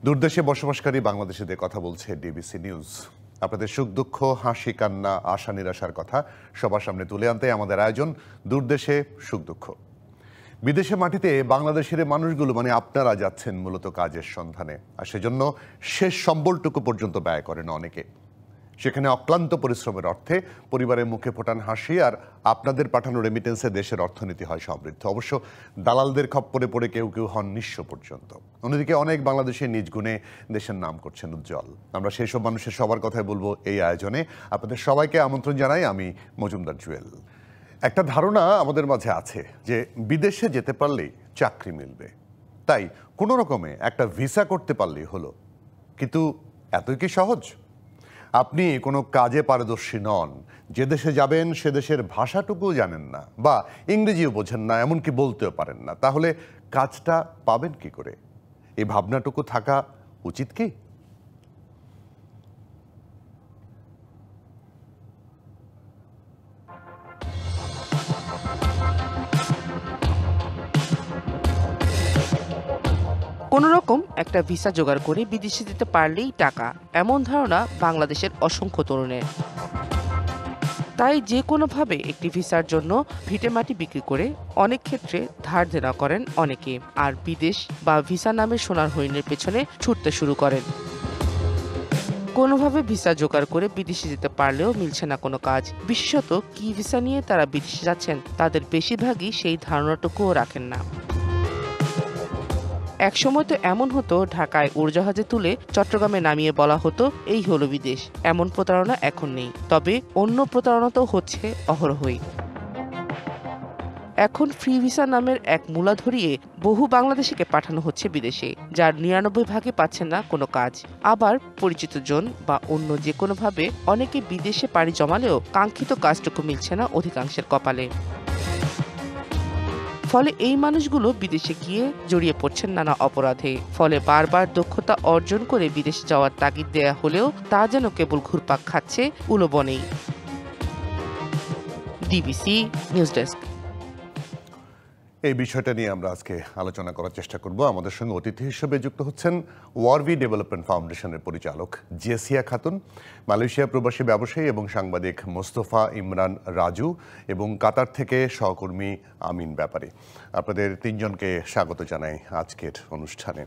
দূরদেশে বসবাসকারী বাংলাদেশিদের কথা বলছে ডিবিসি নিউজ। আপনাদের সুখ দুঃখ, হাসি কান্না, আশা নিরাশার কথা সবার সামনে তুলে আনতে আমাদের আয়োজন দূরদেশে সুখ দুঃখ। বিদেশে মাটিতে বাংলাদেশের মানুষগুলো মানে আপনারা যাচ্ছেন মূলত কাজের সন্ধানে, আর সেজন্য শেষ সম্বলটুকু পর্যন্ত ব্যয় করেন অনেকে। সেখানে অক্লান্ত পরিশ্রমের অর্থে পরিবারের মুখে ফোটান হাসি, আর আপনাদের পাঠানো রেমিটেন্সে দেশের অর্থনীতি হয় সমৃদ্ধ। অবশ্য দালালদের খপ্পরে পড়ে কেউ কেউ হন নিঃস্ব পর্যন্ত। অন্যদিকে অনেক বাংলাদেশি নিজ গুণে দেশের নাম করছেন উজ্জ্বল। আমরা সেই সব মানুষের সবার কথাই বলবো এই আয়োজনে। আপনাদের সবাইকে আমন্ত্রণ জানাই, আমি মজুমদার জুয়েল। একটা ধারণা আমাদের মাঝে আছে যে বিদেশে যেতে পারলেই চাকরি মিলবে, তাই কোনো রকমে একটা ভিসা করতে পারলেই হলো। কিন্তু এতই কি সহজ? আপনি কোনো কাজে পারদর্শী নন, যে দেশে যাবেন সে দেশের ভাষাটুকু জানেন না, বা ইংরেজিও বোঝেন না, এমনকি বলতেও পারেন না, তাহলে কাজটা পাবেন কি করে? এই ভাবনাটুকু থাকা উচিত কি? কোনো রকম একটা ভিসা জোগাড় করে বিদেশে যেতে পারলেই টাকা, এমন ধারণা বাংলাদেশের অসংখ্য তরুণের। তাই যে কোনোভাবে একটি ভিসার জন্য ভিটেমাটি বিক্রি করে অনেক ক্ষেত্রে ধার দেনা করেন অনেকে, আর বিদেশ বা ভিসা নামের সোনার হরিণের পেছনে ছুটতে শুরু করেন। কোনোভাবে ভিসা জোগাড় করে বিদেশে যেতে পারলেও মিলছে না কোনো কাজ। বিশেষত কি ভিসা নিয়ে তারা বিদেশে যাচ্ছেন তাদের বেশিরভাগই সেই ধারণাটুকুও রাখেন না। একসময় তো এমন হতো, ঢাকায় উড়োজাহাজে তুলে চট্টগ্রামে নামিয়ে বলা হতো এই হলো বিদেশ। এমন প্রতারণা এখন নেই, তবে অন্য প্রতারণা তো হচ্ছে অহরহই। এখন ফ্রি ভিসা নামের এক মূলা ধরিয়ে বহু বাংলাদেশিকে পাঠানো হচ্ছে বিদেশে, যার ৯৯ ভাগে পাচ্ছেন না কোনো কাজ। আবার পরিচিত জন বা অন্য যে কোনোভাবে অনেকে বিদেশে পাড়ি জমালেও কাঙ্ক্ষিত কাজটুকু মিলছে না অধিকাংশের কপালে। ফলে এই মানুষগুলো বিদেশে গিয়ে জড়িয়ে পড়ছেন নানা অপরাধে। ফলে বারবার দক্ষতা অর্জন করে বিদেশে যাওয়ার তাগিদ দেয়া হলেও তা যেন কেবল ঘুরপাক খাচ্ছে উলবনেই। DBC news desk. এই বিষয়টা নিয়ে আমরা আজকে আলোচনা করার চেষ্টা করব। আমাদের সঙ্গে অতিথি হিসেবে যুক্ত হচ্ছেন ওয়ারভি ডেভেলপমেন্ট ফাউন্ডেশনের পরিচালক জেসিয়া খাতুন, মালয়েশিয়া প্রবাসী ব্যবসায়ী এবং সাংবাদিক মোস্তফা ইমরান রাজু, এবং কাতার থেকে সহকর্মী আমিন ব্যাপারী। আপনাদের তিনজনকে স্বাগত জানাই আজকের অনুষ্ঠানে।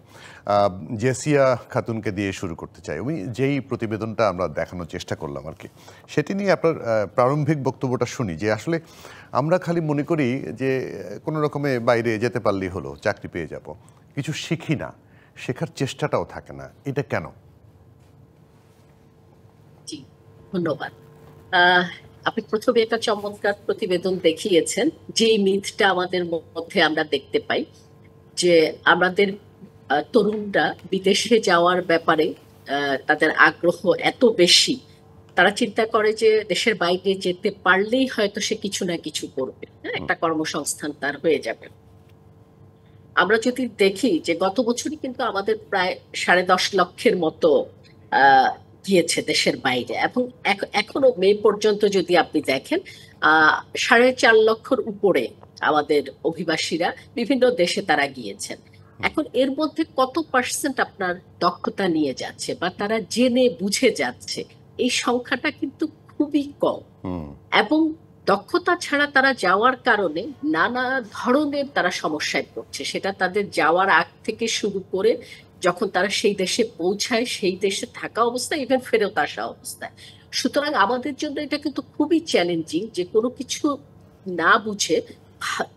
জেসিয়া খাতুনকে দিয়ে শুরু করতে চাই। আমি যেই প্রতিবেদনটা আমরা দেখানোর চেষ্টা করলাম আর কি, সেটি নিয়ে আপনার প্রারম্ভিক বক্তব্যটা শুনি। যে আসলে আমরা খালি মনে করি যে কোনো রকমে বাইরে যেতে পারলেই হলো, চাকরি পেয়ে যাব, কিছু শিখি না, শেখার চেষ্টাটাও থাকে না। এটা কেন? জি, ধন্যবাদ। আপনি প্রথমে একটা চমৎকার প্রতিবেদন দেখিয়েছেন। যে মিথটা আমাদের মধ্যে আমরা দেখতে পাই যে আমাদের তরুণরা বিদেশে যাওয়ার ব্যাপারে তাদের আগ্রহ এত বেশি, তারা চিন্তা করে যে দেশের বাইরে যেতে পারলেই হয়তো সে কিছু না কিছু করবে, একটা কর্মসংস্থান তার হয়ে যাবে। আমরা যদি দেখি যে গত বছরই কিন্তু আমাদের প্রায় 10.5 লক্ষের মতো গিয়েছে দেশের বাইরে, এবং এখনো মে পর্যন্ত যদি আপনি দেখেন 4.5 লক্ষের উপরে আমাদের অভিবাসীরা বিভিন্ন দেশে তারা গিয়েছেন। এখন এর মধ্যে কত পার্সেন্ট আপনার দক্ষতা নিয়ে যাচ্ছে বা তারা জেনে বুঝে যাচ্ছে, এই সংখ্যাটা কিন্তু খুবই কম। এবং দক্ষতা ছাড়া তারা যাওয়ার কারণে নানা ধরনের তারা সমস্যায় পড়ছে, সেটা তাদের যাওয়ার আগ থেকে শুরু করে যখন তারা সেই দেশে পৌঁছায়, সেই দেশে থাকা অবস্থায়, ইভেন ফেরত আসা অবস্থায়। সুতরাং আমাদের জন্য এটা কিন্তু খুবই চ্যালেঞ্জিং যে কোনো কিছু না বুঝে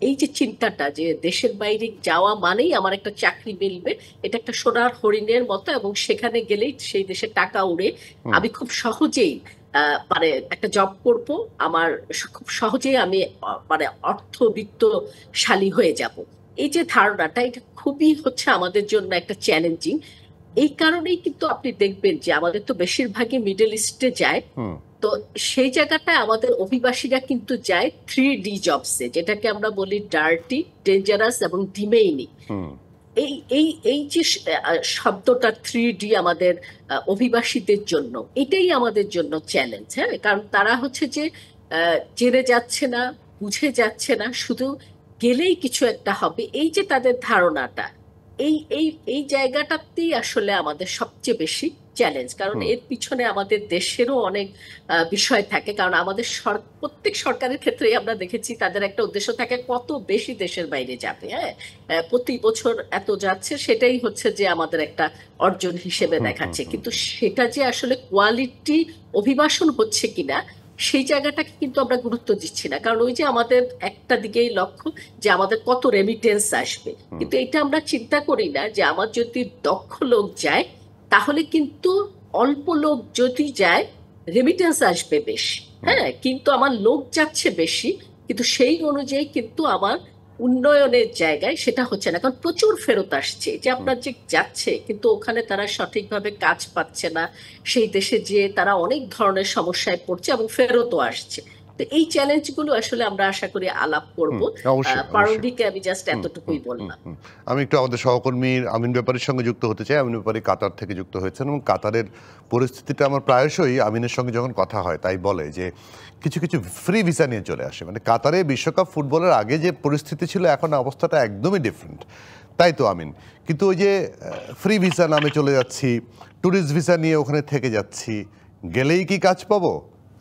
এই যে চিন্তাটা যে দেশের বাইরে যাওয়া মানেই আমার একটা চাকরি মিলবে, এটা একটা সোনার হরিণের মতো, এবং সেখানে গেলেই সেই দেশে টাকা উড়ে আমি খুব সহজেই মানে একটা জব করব, আমার খুব সহজেই আমি মানে অর্থবিত্তশালী হয়ে যাব। এই যে ধারণাটা, এটা খুবই হচ্ছে আমাদের জন্য একটা চ্যালেঞ্জিং। এই কারণেই কিন্তু আপনি দেখবেন যে আমাদের তো বেশিরভাগই মিডল ইস্টে যায়, তো সেই জায়গাটায় আমাদের অভিবাসীরা কিন্তু যায় 3D জবসে, যেটাকে আমরা বলি ডার্টি, ডেঞ্জারাস এবং ডিমেইনিং। এই এই এই যে শব্দটা 3D আমাদের অভিবাসীদের জন্য, এটাই আমাদের জন্য চ্যালেঞ্জ। হ্যাঁ, কারণ তারা হচ্ছে যে জেনে যাচ্ছে না, বুঝে যাচ্ছে না, শুধু গেলেই কিছু একটা হবে, এই যে তাদের ধারণাটা, এই এই এই জায়গাটাতেই আসলে আমাদের সবচেয়ে বেশি চ্যালেঞ্জ, কারণ এর পিছনে আমাদের দেশেরও অনেক বিষয় থাকে। কারণ আমাদের প্রত্যেক সরকারের ক্ষেত্রেই আমরা দেখেছি তাদের একটা উদ্দেশ্য থাকে কত বেশি দেশের বাইরে যাবে। হ্যাঁ, প্রতি বছর এত যাচ্ছে, সেটাই হচ্ছে যে আমাদের একটা অর্জন হিসেবে দেখাচ্ছে, কিন্তু সেটা যে আসলে কোয়ালিটি অভিবাসন হচ্ছে কিনা সেই জায়গাটাকে কিন্তু আমরা গুরুত্ব দিচ্ছি না। কারণ ওই যে আমাদের একটা দিকেই লক্ষ্য যে আমাদের কত রেমিটেন্স আসবে, কিন্তু এটা আমরা চিন্তা করি না যে আমার যদি দক্ষ লোক যায় তাহলে কিন্তু অল্প লোক যদি যায় রেমিটেন্স আসবে বেশি। হ্যাঁ, কিন্তু আমার লোক যাচ্ছে বেশি, কিন্তু সেই অনুযায়ী কিন্তু আমার উন্নয়নের জায়গায় সেটা হচ্ছে না, কারণ প্রচুর ফেরত আসছে। যে আপনার যে যাচ্ছে কিন্তু ওখানে তারা সঠিকভাবে কাজ পাচ্ছে না, সেই দেশে যে তারা অনেক ধরনের সমস্যায় পড়ছে এবং ফেরতও আসছে। তো এই চ্যালেঞ্জগুলো আসলে আমরা আশা করি আলাপ করব। অবশ্যই। পারন্দিকে আমি জাস্ট এতটুকুই বললাম। আমি একটু আমাদের সহকর্মী আমিন ব্যাপারীর সঙ্গে যুক্ত হতে চাই। আমিন ব্যাপারী কাতার থেকে যুক্ত হয়েছেন এবং কাতারের পরিস্থিতিটা আমার প্রায়শই আমিনের সঙ্গে যখন কথা হয় তাই বলে যে কিছু কিছু ফ্রি ভিসা নিয়ে চলে আসে। মানে কাতারে বিশ্বকাপ ফুটবলের আগে যে পরিস্থিতি ছিল এখন অবস্থাটা একদমই ডিফারেন্ট, তাই তো আমিন? কিন্তু ওই যে ফ্রি ভিসা নামে চলে যাচ্ছি, ট্যুরিস্ট ভিসা নিয়ে ওখানে থেকে যাচ্ছি, গেলেই কি কাজ পাবো?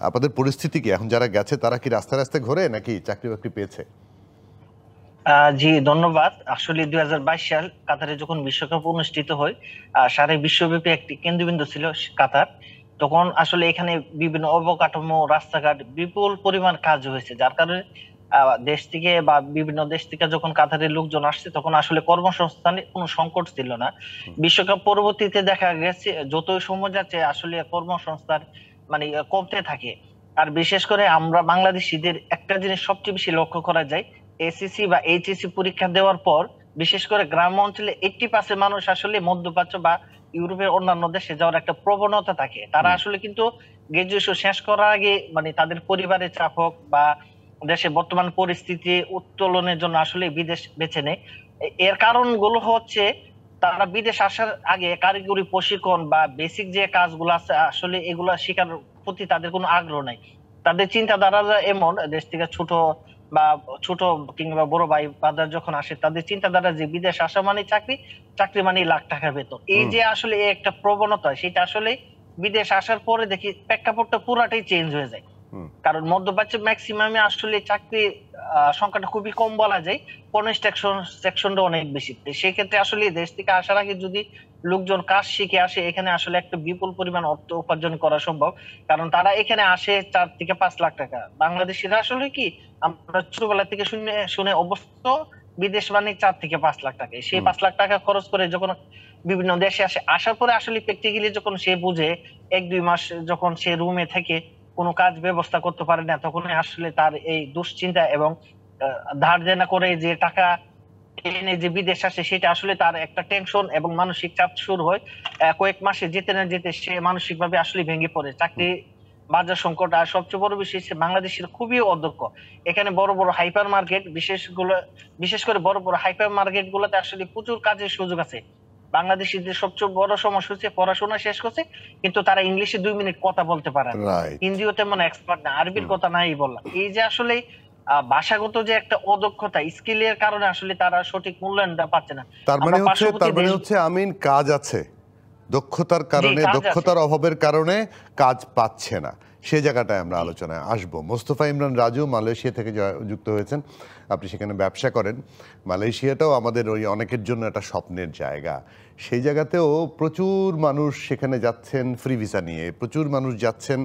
আপনাদের পরিস্থিতি কি এখন? যারা গেছে তারা কি রাস্তায় রাস্তায় ঘোরে নাকি চাকরি বাকরি পেয়েছে? জি, ধন্যবাদ। আসলে 2022 সাল কাতারে যখন বিশ্বকাপ অনুষ্ঠিত হয়, সারা বিশ্বব্যাপী একটি কেন্দ্রবিন্দু ছিল কাতার। তখন আসলে এখানে বিভিন্ন অবকাঠামো, রাস্তাঘাট, বিপুল পরিমাণ কাজ হয়েছে, যার কারণে দেশ থেকে বা বিভিন্ন দেশ থেকে যখন কাতারের লোকজন আসছে তখন আসলে কর্মসংস্থানে কোনো সংকট ছিল না। বিশ্বকাপ পরবর্তীতে দেখা গেছে যতই সময় যাচ্ছে আসলে কর্মসংস্থান মানে কমতে থাকে। আর বিশেষ করে আমরা বাংলাদেশিদের একটা জিনিস সবচেয়ে বেশি লক্ষ্য করা যায়, এসএসসি বা এইচএসসি পরীক্ষা দেওয়ার পর বিশেষ করে গ্রাম অঞ্চলে 80% মানুষ আসলে মধ্যপ্রাচ্য বা ইউরোপের অন্যান্য দেশে যাওয়ার একটা প্রবণতা থাকে। তারা আসলে কিন্তু গ্রাজুয়েশন শেষ করার আগে মানে তাদের পরিবারের চাপ হোক বা দেশের বর্তমান পরিস্থিতি উত্তোলনের জন্য আসলে বিদেশ বেছে নেয়। এর কারণগুলো হচ্ছে তারা বিদেশ আসার আগে কারিগরি প্রশিক্ষণ বা বেসিক যে কাজগুলো আছে আসলে এগুলা শেখার প্রতি তাদের কোনো আগ্রহ নাই। তাদের চিন্তাধারা এমন, দেশ থেকে ছোট বা ছোট কিংবা বড় ভাই ব্রাদার যখন আসে তাদের চিন্তাধারা যে বিদেশ আসা মানে চাকরি, চাকরি মানে লাখ টাকা বেতন। এই যে আসলে একটা প্রবণতা, সেটা আসলে বিদেশ আসার পরে দেখি প্রেক্ষাপটটা পুরাটাই চেঞ্জ হয়ে যায়। কারণ মধ্যপ্রাচ্যে ম্যাক্সিমামে আসলে চাকরি সংখ্যাটা খুবই কম বলা যায়, সেকশনটা অনেক বেশি। সেক্ষেত্রে আসলে দেশ থেকে আসার আগে যদি লোকজন কাজ শিখে আসে এখানে আসলে একটা বিপুল পরিমাণ অর্থ উপার্জন করা সম্ভব। কারণ তারা এখানে আসে 4 থেকে 5 লাখ টাকা। বাংলাদেশিরা আসলে কি আমরা ছোটবেলা থেকে শুনে শুনে অভ্যস্ত বিদেশ মানে 4 থেকে 5 লাখ টাকা। সেই 5 লাখ টাকা খরচ করে যখন বিভিন্ন দেশে আসে, আসার পরে আসলে প্র্যাকটিক্যালি যখন সে বুঝে 1-2 মাস যখন সে রুমে থেকে কোনো কাজ ব্যবস্থা করতে পারে না, তখন আসলে তার এই দুশ্চিন্তা এবং ধার দেনা করে যে টাকা এনে যে বিদেশ আসে সেটা আসলে তার একটা টেনশন এবং মানসিক চাপ শুরু হয়। কয়েক মাসে যেতে না যেতে সে মানসিক ভাবে আসলে ভেঙে পড়ে। চাকরি বাজার সংকট, আর সবচেয়ে বড় বিষয় বাংলাদেশের খুবই অদক্ষ। এখানে বড় বড় হাইপার মার্কেট বিশেষ করে বড় বড় হাইপার মার্কেট গুলোতে আসলে প্রচুর কাজের সুযোগ আছে। বাংলাদেশিদের সবচেয়ে বড় সমস্যা হচ্ছে পড়াশোনা শেষ করছে কিন্তু তারা ইংলিশে 2 মিনিট কথা বলতে পারে না, হিন্দিও তেমন এক্সপার্ট না, আরবির কথা নাই বললাম। এই যে আসলে ভাষাগত যে একটা অদক্ষতা, স্কিলের কারণে আসলে তারা সঠিক মূল্যায়নটা পাচ্ছে না। তার মানে হচ্ছে আমিন কাজ আছে, দক্ষতার কারণে, দক্ষতার অভাবের কারণে কাজ পাচ্ছে না। সেই জায়গাটায় আমরা আলোচনায় আসবো। মোস্তফা ইমরান রাজু মালয়েশিয়া থেকে যুক্ত হয়েছেন, আপনি সেখানে ব্যবসা করেন। মালয়েশিয়াটাও আমাদের ওই অনেকের জন্য একটা স্বপ্নের জায়গা। সেই জায়গাতেও প্রচুর মানুষ সেখানে যাচ্ছেন ফ্রি ভিসা নিয়ে, প্রচুর মানুষ যাচ্ছেন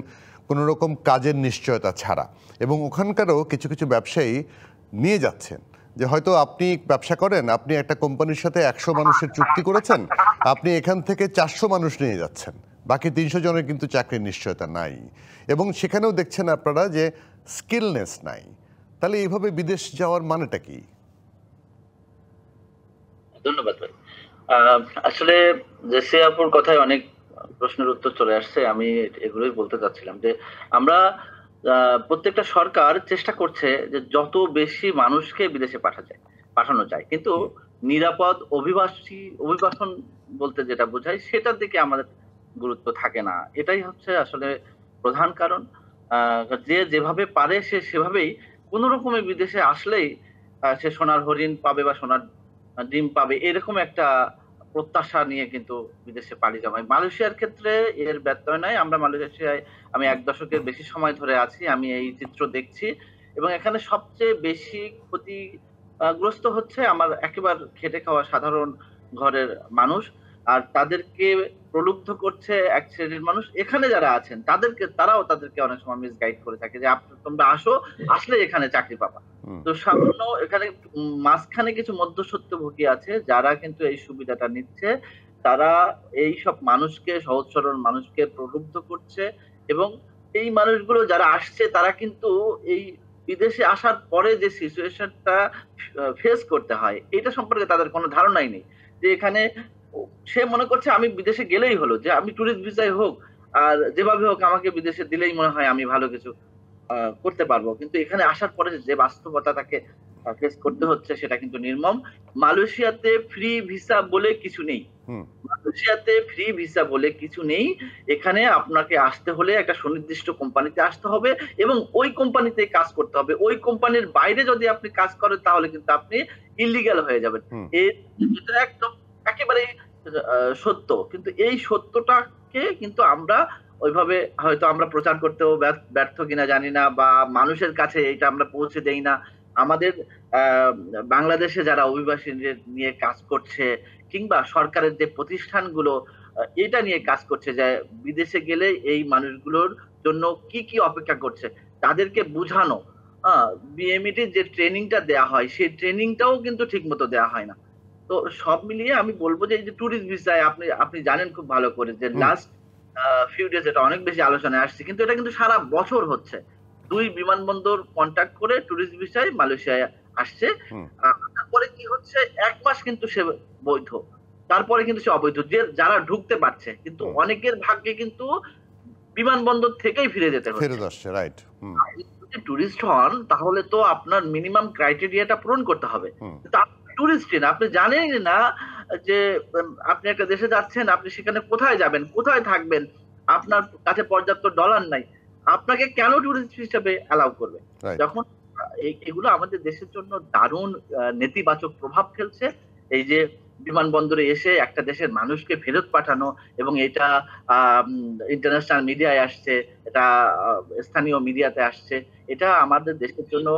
কোনো রকম কাজের নিশ্চয়তা ছাড়া, এবং ওখানকারও কিছু কিছু ব্যবসায়ী নিয়ে যাচ্ছেন যে হয়তো আপনি ব্যবসা করেন, আপনি একটা কোম্পানির সাথে 100 মানুষের চুক্তি করেছেন, আপনি এখান থেকে 400 মানুষ নিয়ে যাচ্ছেন, বাকি 300 জনের কিন্তু চাকরির নিশ্চয়তা নাই। এবং সেখানেও দেখছেন আপনারা যে স্কিলনেস নাই। তাহলে এইভাবে বিদেশ যাওয়ার মানেটা কি? ধন্যবাদ ভাই। আসলে জেসিয়াপুর কথায় অনেক প্রশ্নের উত্তর চলে আসছে। আমি এগুলোই বলতে চাচ্ছিলাম যে আমরা প্রত্যেকটা সরকার চেষ্টা করছে যে যত বেশি মানুষকে বিদেশে পাঠানো যায়, কিন্তু নিরাপদ অভিবাসন বলতে যেটা বোঝায় সেটার দিকে আমাদের গুরুত্ব থাকে না। এটাই হচ্ছে আসলে প্রধান কারণ। যে যেভাবে পারে সে সেভাবেই কোন রকমের বিদেশে আসলেই সে সোনার হরিণ পাবে বা সোনার ডিম পাবে, এরকম একটা প্রত্যাশা নিয়ে কিন্তু বিদেশে পাড়ি জমায়। মালয়েশিয়ার ক্ষেত্রে এর ব্যত্যয় নাই। আমরা মালয়েশিয়ায় আমি ১ দশকের বেশি সময় ধরে আছি। আমি এই চিত্র দেখছি এবং এখানে সবচেয়ে বেশি ক্ষতিগ্রস্ত হচ্ছে আমার একেবারে খেটে খাওয়া সাধারণ ঘরের মানুষ। আর তাদেরকে প্রলুব্ধ করছে এক শ্রেণীর মানুষ। এখানে যারা আছেন তারাও তাদেরকে অনেক সময় মিসগাইড করে থাকে যে তোমরা আসলে এখানে চাকরি পাবা। তো সামান্য এখানে মাঝখানে কিছু মধ্যস্বত্বভোগী আছে যারা কিন্তু এই সুবিধাটা নিচ্ছে। তারা এই সব মানুষকে, সহজ সরল মানুষকে প্রলুব্ধ করছে এবং এই মানুষগুলো যারা আসছে তারা কিন্তু এই বিদেশে আসার পরে যে সিচুয়েশনটা ফেস করতে হয় এটা সম্পর্কে তাদের কোনো ধারণাই নেই। যে এখানে সে মনে করছে আমি বিদেশে গেলেই হলো, যে আমি ট্যুরিস্ট ভিসায় হোক আর যেভাবে হোক আমাকে বিদেশে দিলেই মনে হয় আমি ভালো কিছু করতে পারবো। কিন্তু এখানে আসার পরে যে বাস্তবতা তাকে ফেস করতে হচ্ছে সেটা কিন্তু নির্মম। মালয়েশিয়াতে ফ্রি ভিসা বলে কিছু নেই। মালয়েশিয়াতে ফ্রি ভিসা বলে কিছু নেই। এখানে আপনাকে আসতে হলে একটা সুনির্দিষ্ট কোম্পানিতে আসতে হবে এবং ওই কোম্পানিতে কাজ করতে হবে। ওই কোম্পানির বাইরে যদি আপনি কাজ করেন তাহলে কিন্তু আপনি ইল্লিগ্যাল হয়ে যাবেন। এটা একদম একেবারে সত্য। কিন্তু এই সত্যটাকে কিন্তু আমরা ওইভাবে হয়তো আমরা প্রচার করতেও ব্যর্থ কিনা জানি না, বা মানুষের কাছে এটা আমরা পৌঁছে দেই না। আমাদের বাংলাদেশে যারা অভিবাসীদের নিয়ে কাজ করছে কিংবা সরকারের যে প্রতিষ্ঠানগুলো এটা নিয়ে কাজ করছে যে বিদেশে গেলে এই মানুষগুলোর জন্য কি কি অপেক্ষা করছে তাদেরকে বুঝানো, বিএমইটির যে ট্রেনিংটা দেয়া হয় সেই ট্রেনিংটাও কিন্তু ঠিক মতো দেওয়া হয় না। তো সব মিলিয়ে আমি বলবো যে এই যে ট্যুরিস্ট ভিসায় আপনি জানেন খুব ভালো করে যে লাস্ট ফিউ ডেজ এটা অনেক বেশি আলোচনায় আসছে, কিন্তু এটা কিন্তু সারা বছর হচ্ছে। 2 বিমানবন্দর কন্ট্যাক্ট করে ট্যুরিস্ট ভিসায় মালয়েশিয়ায় আসছে। তারপরে কি হচ্ছে 1 মাস কিন্তু সে বৈধ, তারপরে কিন্তু সে অবৈধ। যারা ঢুকতে পারছে কিন্তু অনেকের ভাগ্যে কিন্তু বিমানবন্দর থেকেই ফিরে যেতে হচ্ছে। রাইট। যদি ট্যুরিস্ট হন তাহলে তো আপনার মিনিমাম ক্রাইটেরিয়াটা পূরণ করতে হবে। ট্যুরিস্ট না, আপনি জানেন না যে আপনি একটা দেশে যাচ্ছেন, আপনি সেখানে কোথায় যাবেন, কোথায় থাকবেন, আপনার কাছে পর্যাপ্ত ডলার নাই, আপনাকে কেন ট্যুরিস্ট হিসেবে অ্যালাউ করবে? যখন এগুলো আমাদের দেশের জন্য দারুণ নেতিবাচক প্রভাব ফেলছে। এই যে বিমানবন্দরে এসে একটা দেশের মানুষকে ফেরত পাঠানো এবং এটা ইন্টারন্যাশনাল মিডিয়ায় আসছে, এটা স্থানীয় মিডিয়াতে আসছে, এটা আমাদের দেশের জন্য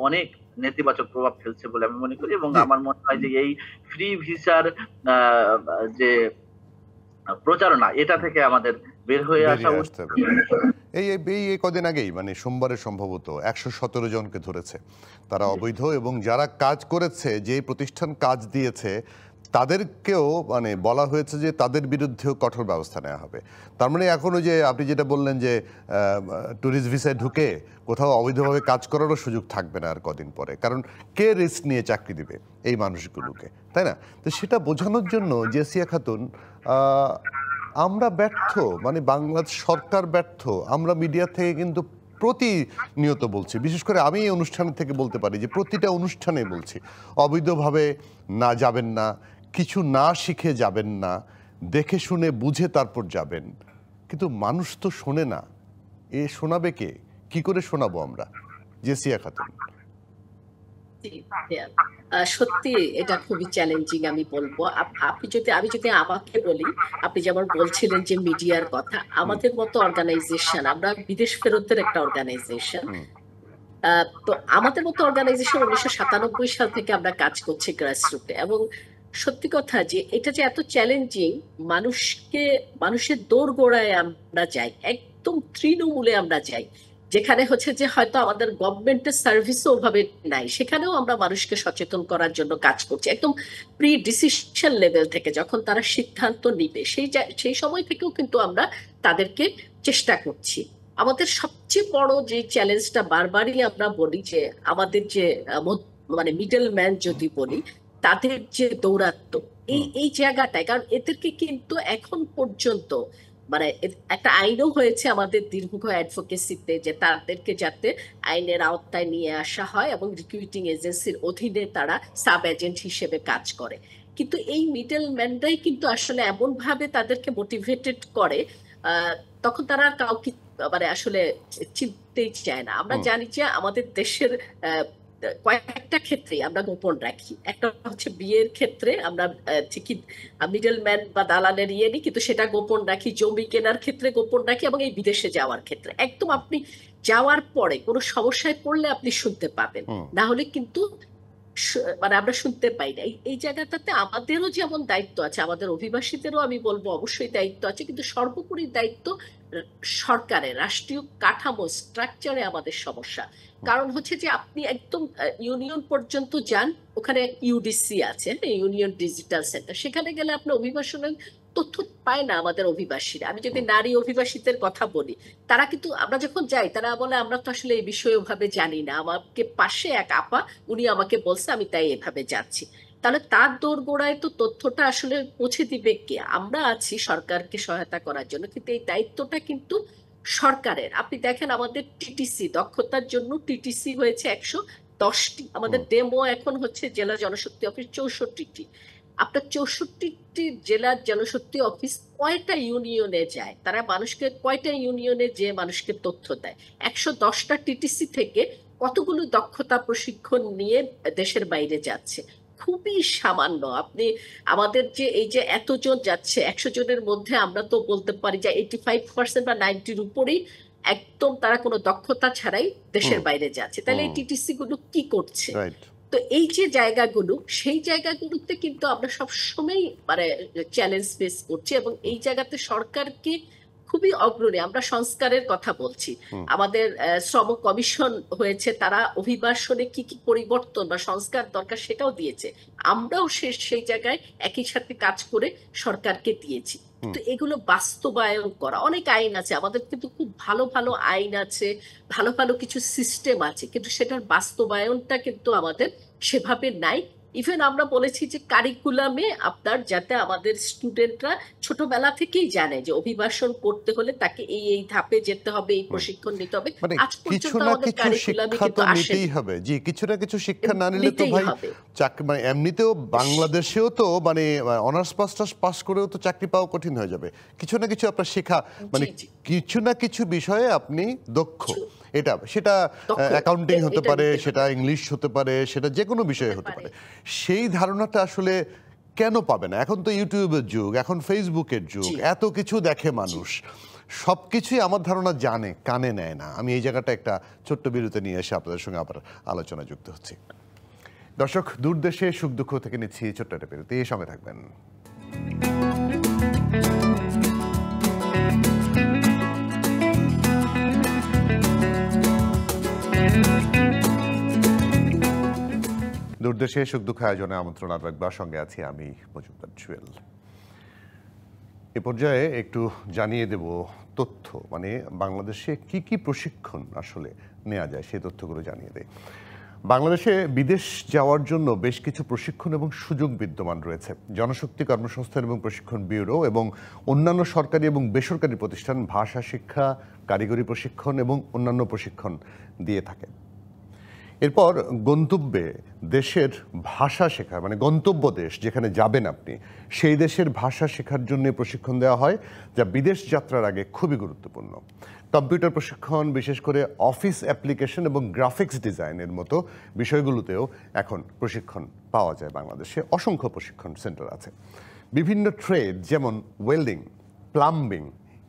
অনেক নেতিবাচক প্রভাব ফেলছে বলে আমি মনে করি। এবং আমার মনে হয় যে এই ফ্রি ভিসার যে প্রচারণা এটা থেকে আমাদের বের হয়ে আসা উচিত। এই কদিন আগেই মানে সোমবারে সম্ভবত 117 জনকে ধরেছে, তারা অবৈধ, এবং যারা কাজ করেছে, যে প্রতিষ্ঠান কাজ দিয়েছে তাদেরকেও মানে বলা হয়েছে যে তাদের বিরুদ্ধেও কঠোর ব্যবস্থা নেওয়া হবে। তার মানে এখনো যে আপনি যেটা বললেন যে ট্যুরিস্ট ভিসায় ঢুকে কোথাও অবৈধভাবে কাজ করারও সুযোগ থাকবে না আর কদিন পরে, কারণ কে রিস্ক নিয়ে চাকরি দিবে এই মানুষগুলোকে, তাই না? তো সেটা বোঝানোর জন্য জেসিয়া খাতুন, আমরা ব্যর্থ, মানে বাংলাদেশ সরকার ব্যর্থ। আমরা মিডিয়া থেকে কিন্তু প্রতিনিয়ত বলছি, বিশেষ করে আমি এই অনুষ্ঠানের থেকে বলতে পারি যে প্রতিটা অনুষ্ঠানে বলছি অবৈধভাবে না যাবেন না, কিছু না শিখে যাবেন না, দেখে শুনে বুঝে তারপর যাবেন। কিন্তু মানুষ তো শোনে না। শোনাবে কে? কি করে শোনাবো আমরা? জেসিয়া খাতুন। সত্যি এটা খুবই চ্যালেঞ্জিং আমি বলবো। আমি যদি আমাকে বলি, আপনি যেমন বলছিলেন যে মিডিয়ার কথা, আমাদের মতো অর্গানাইজেশন, আমরা বিদেশ ফেরতদের একটা অর্গানাইজেশন, তো আমাদের মতো অর্গানাইজেশন 1997 সাল থেকে আমরা কাজ করছি গ্রাসরুটে। এবং সত্যি কথা যে এটা যে এত চ্যালেঞ্জিং, মানুষের দোরগোড়ায় আমরা যাই, একদম তৃণমূলে আমরা যাই, যেখানে হচ্ছে যে হয়তো আমাদের গভর্নমেন্টের সার্ভিসও ওভাবে নাই, সেখানেও আমরা মানুষকে সচেতন করার জন্য কাজ করছি একদম প্রি ডিসিশন লেভেল থেকে। যখন তারা সিদ্ধান্ত নিবে সেই সময় থেকেও কিন্তু আমরা তাদেরকে চেষ্টা করছি। আমাদের সবচেয়ে বড় যে চ্যালেঞ্জটা বারবারই আমরা বলি যে আমাদের যে মানে মিডল ম্যান যদি বলি, তাদের যে দৌরাত্ম্য এই জায়গাটায়, কারণ এদেরকে কিন্তু এখন পর্যন্ত মানে একটা আইনও হয়েছে আমাদের দীর্ঘ অ্যাডভোকেসিতে যে তাদেরকে যাতে আইনের আওতায় নিয়ে আসা হয় এবং রিক্রুটিং এজেন্সির অধীনে তারা সাব এজেন্ট হিসেবে কাজ করে। কিন্তু এই মিডল ম্যানরাই কিন্তু আসলে এমন ভাবে তাদেরকে মোটিভেটেড করে, তখন তারা কাউকে মানে আসলে চিনতেই চায় না। আমরা জানি যে আমাদের দেশের কয়েকটা ক্ষেত্রে আমরা গোপন রাখি। একটা হচ্ছে বিয়ের ক্ষেত্রে আমরা ঠিকই মিডল ম্যান বা দালালের ইয়ে নিই, কিন্তু সেটা গোপন রাখি। জমি কেনার ক্ষেত্রে গোপন রাখি, এবং এই বিদেশে যাওয়ার ক্ষেত্রে একদম আপনি যাওয়ার পরে কোনো সমস্যায় পড়লে আপনি শুনতে পাবেন, না হলে কিন্তু মানে আমরা শুনতে পাই না। এই জায়গাটাতে আমাদেরও যেমন দায়িত্ব আছে, আমাদের অভিবাসীদেরও আমি বলবো অবশ্যই দায়িত্ব আছে, কিন্তু সর্বোপরি দায়িত্ব সরকারের, রাষ্ট্রীয় কাঠামো স্ট্রাকচারে আমাদের সমস্যা। কারণ হচ্ছে যে আপনি একদম ইউনিয়ন পর্যন্ত যান, ওখানে ইউডিসি আছে, ইউনিয়ন ডিজিটাল সেন্টার, সেখানে গেলে আপনার অভিবাসনের তথ্য পায় না আমাদের অভিবাসীরা। আমি যদি নারী অভিবাসীদের কথা বলি, তারা কিন্তু আমরা যখন যাই তারা বলে আমরা তো আসলে এই বিষয়ে ওভাবে জানি না, আমাকে পাশে এক আপা উনি আমাকে বলছে আমি তাই এভাবে যাচ্ছি। তাহলে তার দোরগোড়ায় তো তথ্যটা আসলে পৌঁছে দিবে কে? আমরা আছি সরকারকে সহায়তা করার জন্য, কিন্তু এই দায়িত্বটা কিন্তু সরকারের। আপনি দেখেন আমাদের টিটিসি, দক্ষতার জন্য টিটিসি হয়েছে 110টি, আমাদের ডেমো এখন হচ্ছে জেলা জনশক্তি অফিস 64টি। আপনার 64টি জেলার জনশক্তি অফিস কয়টা ইউনিয়নে যায়, তারা মানুষকে কয়টা ইউনিয়নে যে মানুষকে তথ্য দেয়? 110টা টিটিসি থেকে কতগুলো দক্ষতা প্রশিক্ষণ নিয়ে দেশের বাইরে যাচ্ছে? খুবই সামান্য। আপনি আমাদের যে এই যে এতজন যাচ্ছে 100 জনের মধ্যে আমরা তো বলতে পারি যে 85% বা 90-র উপরেই একদম তারা কোনো দক্ষতা ছাড়াই দেশের বাইরে যাচ্ছে। তাহলে এই টিটিসি গুলো কি করছে? তো এই যে জায়গাগুলো, সেই জায়গাগুলোতে কিন্তু আমরা সবসময় মানে চ্যালেঞ্জ ফেস করছি, এবং এই জায়গাতে সরকারকে খুবই অগ্রণী। আমরা সংস্কারের কথা বলছি, আমাদের শ্রম কমিশন হয়েছে, তারা অভিবাসনে কি কি পরিবর্তন বা সংস্কার দরকার সেটাও দিয়েছে। আমরাও সেই জায়গায় একই সাথে কাজ করে সরকারকে দিয়েছি। তো এগুলো বাস্তবায়ন করা, অনেক আইন আছে আমাদের, কিন্তু খুব ভালো ভালো আইন আছে, ভালো ভালো কিছু সিস্টেম আছে, কিন্তু সেটার বাস্তবায়নটা কিন্তু আমাদের সেভাবে নাই। ইভেন আমরা বলেছি যে কারিকুলামে আপনার যাতে আমাদের স্টুডেন্টরা ছোটবেলা থেকেই জানে যে অভিবাসন করতে হলে তাকে এই এই ধাপে যেতে হবে, এই প্রশিক্ষণ নিতে হবে। মানে আজ কিছু পর্যন্ত না আমাদের কিছু কারিকুলামে শিক্ষা কিন্তু তো আসেনি। নিতেই হবে। জি, কিছু না কিছু শিক্ষা না নিলে তো নিতেই ভাই হবে। চাকরি, মানে এমনিতেও বাংলাদেশেও তো মানে অনার্স মাস্টার্স পাস করেও তো চাকরি পাওয়া কঠিন হয়ে যাবে। কিছু না কিছু আপনার শেখা, মানে জি। কিছু না কিছু বিষয়ে আপনি দক্ষ, এটা সেটা দক্ষ। অ্যাকাউন্টিং হতে এটা পারে, নিতে হবে। সেটা ইংলিশ হতে পারে, সেটা যে কোনো বিষয়ে হতে পারে। সেই ধারণাটা আসলে কেন পাবে না? এখন তো ইউটিউবের যুগ, এখন ফেসবুকের যুগ, জি। এত কিছু দেখে মানুষ, সবকিছুই আমার ধারণা জানে, কানে নেয় না। আমি এই জায়গাটা একটা ছোট্ট বিরতি নিয়ে এসে আপনাদের সঙ্গে আবার আলোচনা যুক্ত হচ্ছি। দর্শক, দূরদেশে সুখ দুঃখ থেকে নিচ্ছি ছোট্ট একটা বিরতি, এই সঙ্গে থাকবেন। দূরদেশে সুখ দুঃখ আয়োজনে আমন্ত্রণ আর একবার, সঙ্গে আছি আমি মজুমদার জুয়েল। এ পর্যায়ে একটু জানিয়ে দেব তথ্য, মানে বাংলাদেশে কি কি প্রশিক্ষণ আসলে নেওয়া যায় সেই তথ্যগুলো জানিয়ে দেয়। বাংলাদেশে বিদেশ যাওয়ার জন্য বেশ কিছু প্রশিক্ষণ এবং সুযোগ বিদ্যমান রয়েছে। জনশক্তি কর্মসংস্থান এবং প্রশিক্ষণ ব্যুরো এবং অন্যান্য সরকারি এবং বেসরকারি প্রতিষ্ঠান ভাষা শিক্ষা, কারিগরি প্রশিক্ষণ এবং অন্যান্য প্রশিক্ষণ দিয়ে থাকে। এরপর গন্তব্যে দেশের ভাষা শেখা, মানে গন্তব্য দেশ যেখানে যাবেন আপনি, সেই দেশের ভাষা শেখার জন্য প্রশিক্ষণ দেওয়া হয়, যা বিদেশ যাত্রার আগে খুবই গুরুত্বপূর্ণ। কম্পিউটার প্রশিক্ষণ, বিশেষ করে অফিস অ্যাপ্লিকেশন এবং গ্রাফিক্স ডিজাইনের মতো বিষয়গুলোতেও এখন প্রশিক্ষণ পাওয়া যায়। বাংলাদেশে অসংখ্য প্রশিক্ষণ সেন্টার আছে। বিভিন্ন ট্রেড যেমন ওয়েল্ডিং, প্লাম্বিং,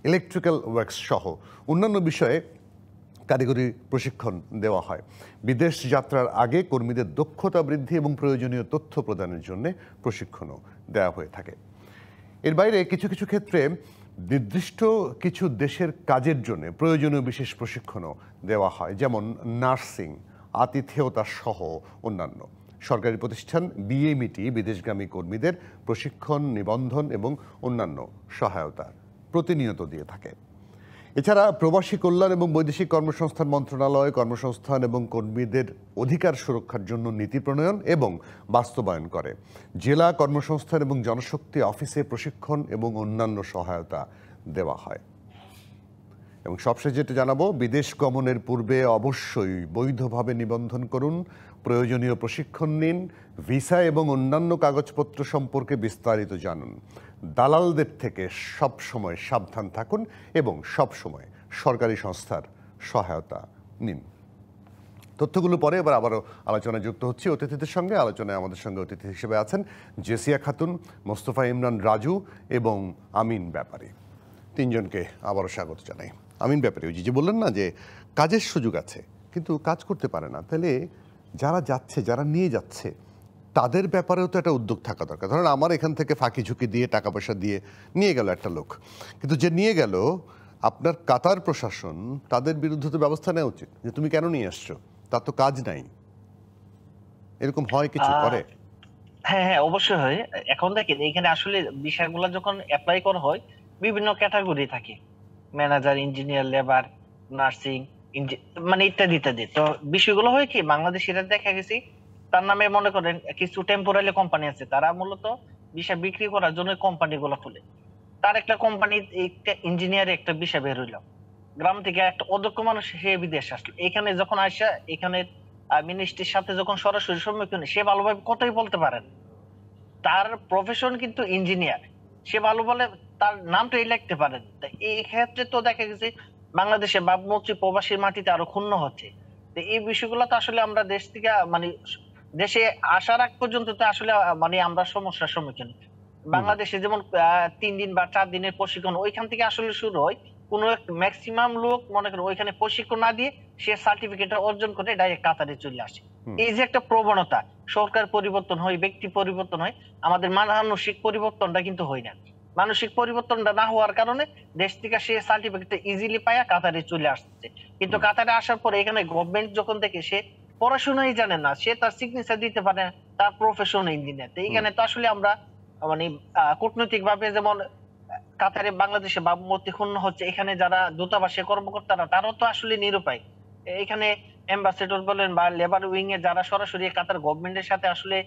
ইলেকট্রিক্যাল ওয়ার্কস সহ অন্যান্য বিষয়ে কারিগরি প্রশিক্ষণ দেওয়া হয়। বিদেশ যাত্রার আগে কর্মীদের দক্ষতা বৃদ্ধি এবং প্রয়োজনীয় তথ্য প্রদানের জন্য প্রশিক্ষণও দেওয়া হয়ে থাকে। এর বাইরে কিছু কিছু ক্ষেত্রে নির্দিষ্ট কিছু দেশের কাজের জন্য প্রয়োজনীয় বিশেষ প্রশিক্ষণও দেওয়া হয়, যেমন নার্সিং, আতিথেয়তা সহ অন্যান্য। সরকারি প্রতিষ্ঠান বিএমইটি বিদেশগামী কর্মীদের প্রশিক্ষণ, নিবন্ধন এবং অন্যান্য সহায়তা প্রতিনিয়ত দিয়ে থাকে। এছাড়া প্রবাসী কল্যাণ এবং বৈদেশিক কর্মসংস্থান মন্ত্রণালয় কর্মসংস্থান এবং কর্মীদের অধিকার সুরক্ষার জন্য নীতি প্রণয়ন এবং বাস্তবায়ন করে। জেলা কর্মসংস্থান এবং জনশক্তি অফিসে প্রশিক্ষণ এবং অন্যান্য সহায়তা দেওয়া হয়। এবং সবশেষে যেটা জানাবো, বিদেশ গমনের পূর্বে অবশ্যই বৈধভাবে নিবন্ধন করুন, প্রয়োজনীয় প্রশিক্ষণ নিন, ভিসা এবং অন্যান্য কাগজপত্র সম্পর্কে বিস্তারিত জানুন। দালালদের থেকে সব সময় সাবধান থাকুন এবং সব সময় সরকারি সংস্থার সহায়তা নিন। তো তথ্যগুলো পরে এবার আবারও আলোচনায় যুক্ত হচ্ছে অতিথিদের সঙ্গে। আলোচনায় আমাদের সঙ্গে অতিথি হিসেবে আছেন জেসিয়া খাতুন, মোস্তফা ইমরান রাজু এবং আমিন ব্যাপারী। তিনজনকে আবারও স্বাগত জানাই। আমিন ব্যাপারী, ওই যে বললেন না যে কাজের সুযোগ আছে কিন্তু কাজ করতে পারে না, তাহলে যারা যাচ্ছে, যারা নিয়ে যাচ্ছে, তাদের ব্যাপারেও তো একটা উদ্যোগ থাকা দরকার। ধরেন আমার এখান থেকে ফাঁকি ঝুঁকি দিয়ে টাকা পয়সা দিয়ে নিয়ে গেল একটা লোক, কিন্তু যে নিয়ে গেল আপনার কাতার প্রশাসন তাদের বিরুদ্ধে তো ব্যবস্থা নেওয়া উচিত যে তুমি কেন নিয়ে আসছো, তার তো কাজ নাই। এরকম হয় কিছু করে? হ্যাঁ হ্যাঁ, অবশ্যই হয়। এখন দেখেন এখানে আসলে বিষয়গুলো যখন অ্যাপ্লাই করা হয় বিভিন্ন ক্যাটাগরি থাকে, ম্যানেজার, ইঞ্জিনিয়ার, লেবার, নার্সিং, মানে ইত্যাদি ইত্যাদি। তো বিষয়গুলো হয় কি, বাংলাদেশিরা দেখা গেছে তার নামে মনে করেন কিছু টেম্পোরারি কোম্পানি আছে, তারা মূলত বিষয় বিক্রি করার জন্য কোম্পানি গুলো খুলে। তার একটা কোম্পানি, একটা ইঞ্জিনিয়ার একটা বিষয় বের হইলো, গ্রাম থেকে একটা অদক্ষ মানুষ সে বিদেশ আসলো, এখানে যখন আসা এখানে মিনিস্ট্রির সাথে যখন সরাসরি সম্মুখীন সে ভালোভাবে কথাই বলতে পারেন, তার প্রফেশন কিন্তু ইঞ্জিনিয়ার, সে ভালো বলে তার নামটাই লিখতে পারেন। এই ক্ষেত্রে তো দেখা গেছে বাংলাদেশে ভাবমূর্তি প্রবাসীর মাটিতে আরো ক্ষুণ্ণ হচ্ছে। তো এই বিষয়গুলো তো আসলে আমরা দেশ থেকে মানে দেশে আসার আগ পর্যন্ত তো আসলে মানে আমরা সমস্যার সম্মুখীন। বাংলাদেশে যেমন 3 দিন বা 4 দিনের প্রশিক্ষণ ওইখান থেকে আসলে শুরু হয়। কোন ম্যাক্সিমাম লোক মনে করেন ওইখানে প্রশিক্ষণ না দিয়ে সে সার্টিফিকেট অর্জন করে ডাইরেক্ট কাতারে চলে আসে। এই যে একটা প্রবণতা, সরকার পরিবর্তন হয়, ব্যক্তি পরিবর্তন হয়, আমাদের মানসিক পরিবর্তনটা কিন্তু হয় না। মানসিক পরিবর্তনটা না হওয়ার কারণে দেশ থেকে সে সার্টিফিকেট ইজিলি পায়া কাতারে চলে আসছে। কিন্তু কাতারে আসার পরে এখানে গভর্নমেন্ট যখন দেখে সে পড়াশোনাই জানে না, সে তার সিগনেচার দিতে পারে না, তার প্রফেশন ইঞ্জিনিয়ার। তো এইখানে তো আসলে আমরা মানে কূটনৈতিক ভাবে যেমন কাতারে বাংলাদেশে ভাবমূর্তি ক্ষুণ্ণ হচ্ছে, এখানে যারা দূতাবাসে কর্মকর্তারা তারাও তো আসলে নিরুপায়। এখানে অ্যাম্বাসেডর বলেন বা লেবার উইং এ যারা সরাসরি কাতার গভর্নমেন্টের সাথে আসলে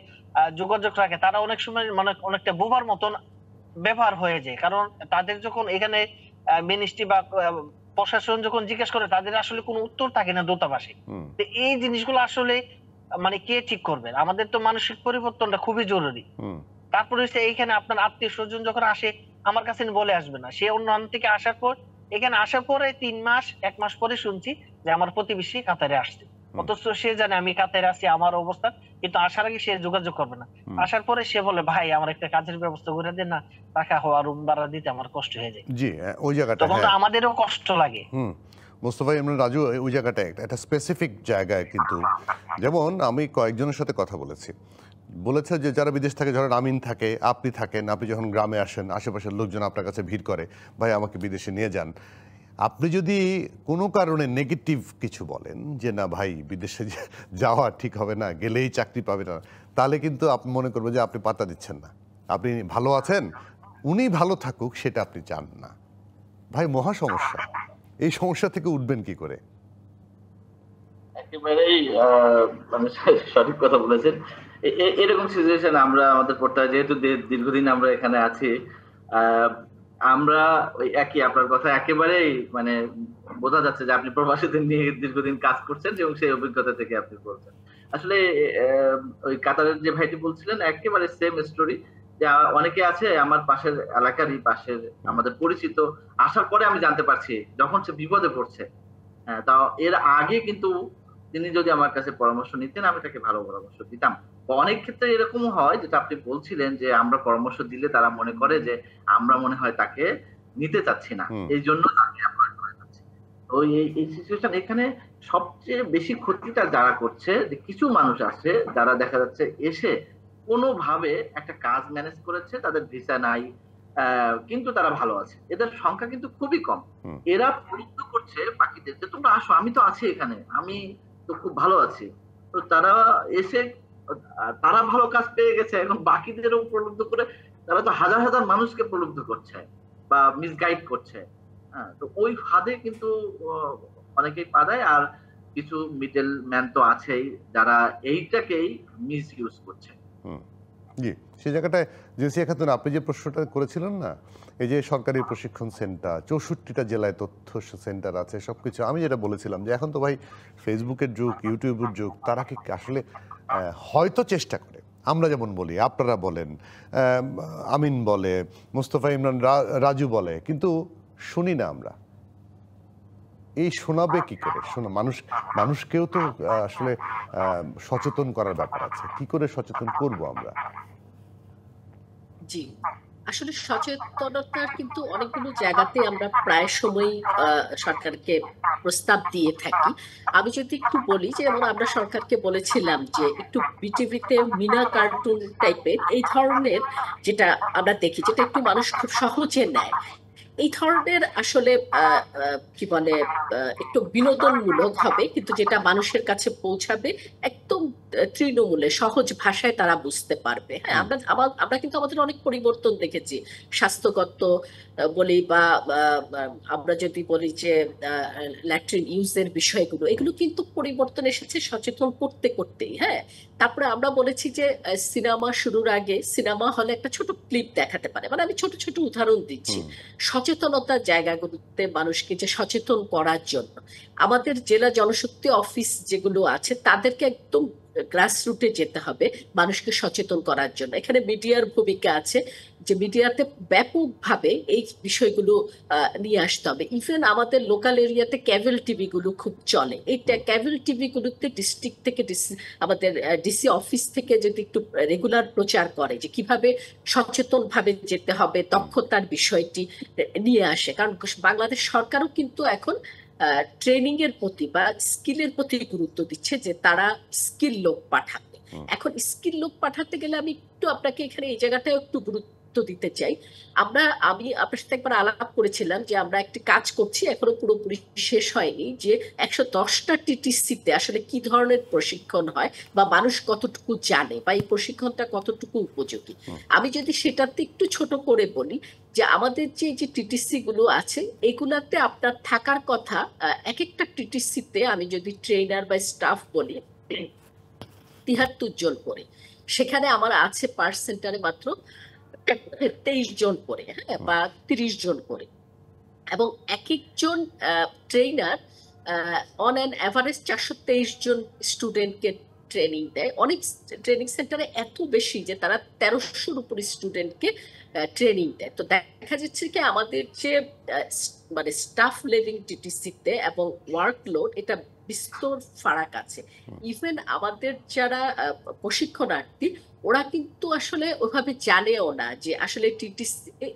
যোগাযোগ রাখে, তারা অনেক সময় মানে অনেকটা বোবার মতন ব্যবহার হয়ে যায়। কারণ তাদের যখন এখানে মিনিস্ট্রি বা প্রশাসন যখন জিজ্ঞেস করে, তাদের আসলে কোনো উত্তর থাকে না দূতাবাসে। তো এই জিনিসগুলো আসলে মানে কে ঠিক করবে? আমাদের তো মানসিক পরিবর্তনটা খুবই জরুরি। তারপরে হচ্ছে এইখানে আপনার আত্মীয় স্বজন যখন আসে আমার কাছে বলে আসবে না, সে অন্য থেকে আসার পর এখানে আসার পরে 3 মাস 1 মাস পরে শুনছি যে আমার প্রতিবেশী কাতারে আসছে, অথচ সে জানে আমি কাতারে আছি, আমার অবস্থা, কিন্তু আসার আগে সে যোগাযোগ করবে না। আসার পরে সে বলে ভাই আমার একটা কাজের ব্যবস্থা করে দেন না, টাকা হওয়া রুম ভাড়া দিতে আমার কষ্ট হয়ে যায়। জি, ওই জায়গাটা তখন তো আমাদেরও কষ্ট লাগে। মোস্তফা ইমরান রাজু, ওই জায়গাটা একটা স্পেসিফিক জায়গায়, কিন্তু যেমন আমি কয়েকজনের সাথে কথা বলেছে যে যারা বিদেশ থাকে, ধরেন আমিন থাকে, আপনি থাকেন, আপনি যখন গ্রামে আসেন আশেপাশের লোকজন আপনার কাছে ভিড় করে, ভাই আমাকে বিদেশে নিয়ে যান। আপনি যদি কোনো কারণে নেগেটিভ কিছু বলেন যে না ভাই বিদেশে যাওয়া ঠিক হবে না, গেলেই চাকরি পাবে না, তাহলে কিন্তু আপনি মনে করবেন যে আপনি পাত্তা দিচ্ছেন না, আপনি ভালো আছেন, উনি ভালো থাকুক সেটা আপনি চান না। ভাই মহা সমস্যা। এই সমস্যা থেকে উঠবেন কি করে? একেবারেই মানে সঠিক কথা বলেছেন। এরকম সিচুয়েশন আমরা আমাদের পড়তে হয়, যেহেতু দীর্ঘদিন আমরা এখানে আছি। আমরা ওই একই আপনার কথা একেবারেই মানে বোঝা যাচ্ছে যে আপনি প্রবাসীদের নিয়ে দীর্ঘদিন কাজ করছেন এবং সেই অভিজ্ঞতা থেকে আপনি বলছেন। আসলে ওই কাতারের যে ভাইটি বলছিলেন একেবারে সেম স্টোরি, যে অনেকে আছে আমার পাশের এলাকারই, পাশের আমাদের পরিচিত, আসার পরে আমি জানতে পারছি যখন সে বিপদে পড়ছে। হ্যাঁ, তাও এর আগে কিন্তু তিনি যদি আমার কাছে পরামর্শ নিতেন আমি তাকে ভালো পরামর্শ দিতাম। অনেক ক্ষেত্রে এরকম হয় যেটা আপনি বলছিলেন যে আমরা পরামর্শ দিলে তারা মনে করে যে আমরা মনে হয় তাকে নিতে চাচ্ছি না, এই জন্য তাকে অ্যাভয়েড করে যাচ্ছি। তো এই সিচুয়েশন এখানে সবচেয়ে বেশি ক্ষতিটা যারা করছে, যে কিছু মানুষ আছে যারা দেখা যাচ্ছে এসে কোনোভাবে একটা কাজ ম্যানেজ করেছে, তাদের ভিসা নাই, কিন্তু তারা ভালো আছে, এদের সংখ্যা কিন্তু খুবই কম। এরা প্রলুব্ধ করছে বাকিদের যে তোমরা আসো, আমি তো আছি এখানে, আমি তো খুব ভালো আছি। তো তারা এসে তারা ভালো কাজ পেয়ে গেছে, এখন বাকিদেরও প্রলুব্ধ করে তারা তো হাজার হাজার মানুষকে প্রলুব্ধ করছে বা মিসগাইড করছে। হ্যাঁ, তো ওই ফাঁদে কিন্তু অনেকেই পা দেয়, আর কিছু মিডল ম্যান তো আছেই যারা এইটাকেই মিস ইউজ করছে। জি, সেই জায়গাটায় জেসিয়া খাতুন, আপনি যে প্রশ্নটা করেছিলেন না, এই যে সরকারি প্রশিক্ষণ সেন্টার 64টা জেলায় তথ্য সেন্টার আছে, সবকিছু, আমি যেটা বলেছিলাম যে এখন তো ভাই ফেসবুকের যুগ, ইউটিউবের যুগ, তারা কি আসলে হয়তো চেষ্টা করে, আমরা যেমন বলি, আপনারা বলেন, আমিন বলে, মোস্তফা ইমরান রাজু বলে, কিন্তু শুনি না আমরা। এই শোনাবে কি করে? মানুষকেও তো আসলে সচেতন করার ব্যাপার আছে। কি করে সচেতন করব আমরা? জি, আসলে সচেতনতার কিন্তু অনেকগুলো জায়গাতে আমরা প্রায় সময় সরকারকে প্রস্তাব দিয়ে থাকি। আমি যদি একটু বলি, যেমন আমরা সরকারকে বলেছিলাম যে একটু বিটিভিতে মিনা কার্টুন টাইপের এই ধরনের, যেটা আমরা দেখি যেটা একটু মানুষ খুব সহজে নেয়, এই ধরনের আসলে কি বলে একটু বিনোদনমূলক হবে, কিন্তু যেটা মানুষের কাছে পৌঁছাবে একদম তৃণমূলে, সহজ ভাষায় তারা বুঝতে পারবে। হ্যাঁ, আমরা কিন্তু আমাদের অনেক পরিবর্তন দেখেছি, স্বাস্থ্যগত বলি বা আমরা যদি বলি যে ল্যাট্রিন ইউজের বিষয়গুলো, এগুলো কিন্তু পরিবর্তন এসেছে সচেতন করতে করতেই। হ্যাঁ, তারপরে আমরা বলেছি যে সিনেমা শুরুর আগে সিনেমা হলে একটা ছোট ক্লিপ দেখাতে পারে, মানে আমি ছোট ছোট উদাহরণ দিচ্ছি সচেতনতার জায়গাগুলোতে মানুষকে যে সচেতন করার জন্য। আমাদের জেলা জনশক্তি অফিস যেগুলো আছে তাদেরকে একদম গ্রাসরুটে যেতে হবে মানুষকে সচেতন করার জন্য। এখানে মিডিয়ার ভূমিকা আছে, যে মিডিয়াতে ব্যাপকভাবে এই বিষয়গুলো নিয়ে আসতে হবে। ইভেন আমাদের লোকাল এরিয়াতে ক্যাবেল টিভি গুলো খুব চলে, এই ক্যাবেল টিভি গুলোতে ডিস্ট্রিক্ট থেকে আমাদের ডিসি অফিস থেকে যদি একটু রেগুলার প্রচার করে যে কিভাবে সচেতন ভাবে যেতে হবে, দক্ষতার বিষয়টি নিয়ে আসে। কারণ বাংলাদেশ সরকারও কিন্তু এখন ট্রেনিং এর প্রতি বা স্কিলের প্রতি গুরুত্ব দিচ্ছে, যে তারা স্কিল লোক পাঠাবে। এখন স্কিল লোক পাঠাতে গেলে আমি একটু আপনাকে এখানে এই জায়গাটায় একটু গুরুত্ব দিতে চাই। আমি আপনার সাথে একবার আলাপ করেছিলাম যে আমরা একটি কাজ করছি, এখনো পুরোপুরি শেষ হয়নি, যে 110টা টিটিসিতে আসলে কি ধরনের প্রশিক্ষণ হয় বা মানুষ কতটুকু জানে বা এই প্রশিক্ষণটা কতটুকু উপযোগী। আমি যদি সেটাতে একটু ছোট করে বলি, যে আমাদের যে টিটিসি গুলো আছে এগুলাতে আপনার থাকার কথা এক একটা টিটিসিতে, আমি যদি ট্রেনার বা স্টাফ বলি 73 জন করে, সেখানে আমার আছে পার সেন্টারে মাত্র 23 জন করে, হ্যাঁ, বা 30 জন করে। এবং এক একজন ট্রেনার অন অ্যান অ্যাভারেজ 423 জন স্টুডেন্টকে ট্রেনিং দেয়। অনেক ট্রেনিং সেন্টারে এত বেশি যে তারা 1300-র উপরে স্টুডেন্টকে ট্রেনিং দেয়। তো দেখা যাচ্ছে কি আমাদের যে মানে স্টাফ লেভিং টিটিসিতে এবং ওয়ার্কলোড, এটা বিস্তর ফারাক আছে। ইভেন আমাদের যারা প্রশিক্ষণার্থী, ওরা কিন্তু আসলে ওইভাবে জানেও না যে আসলে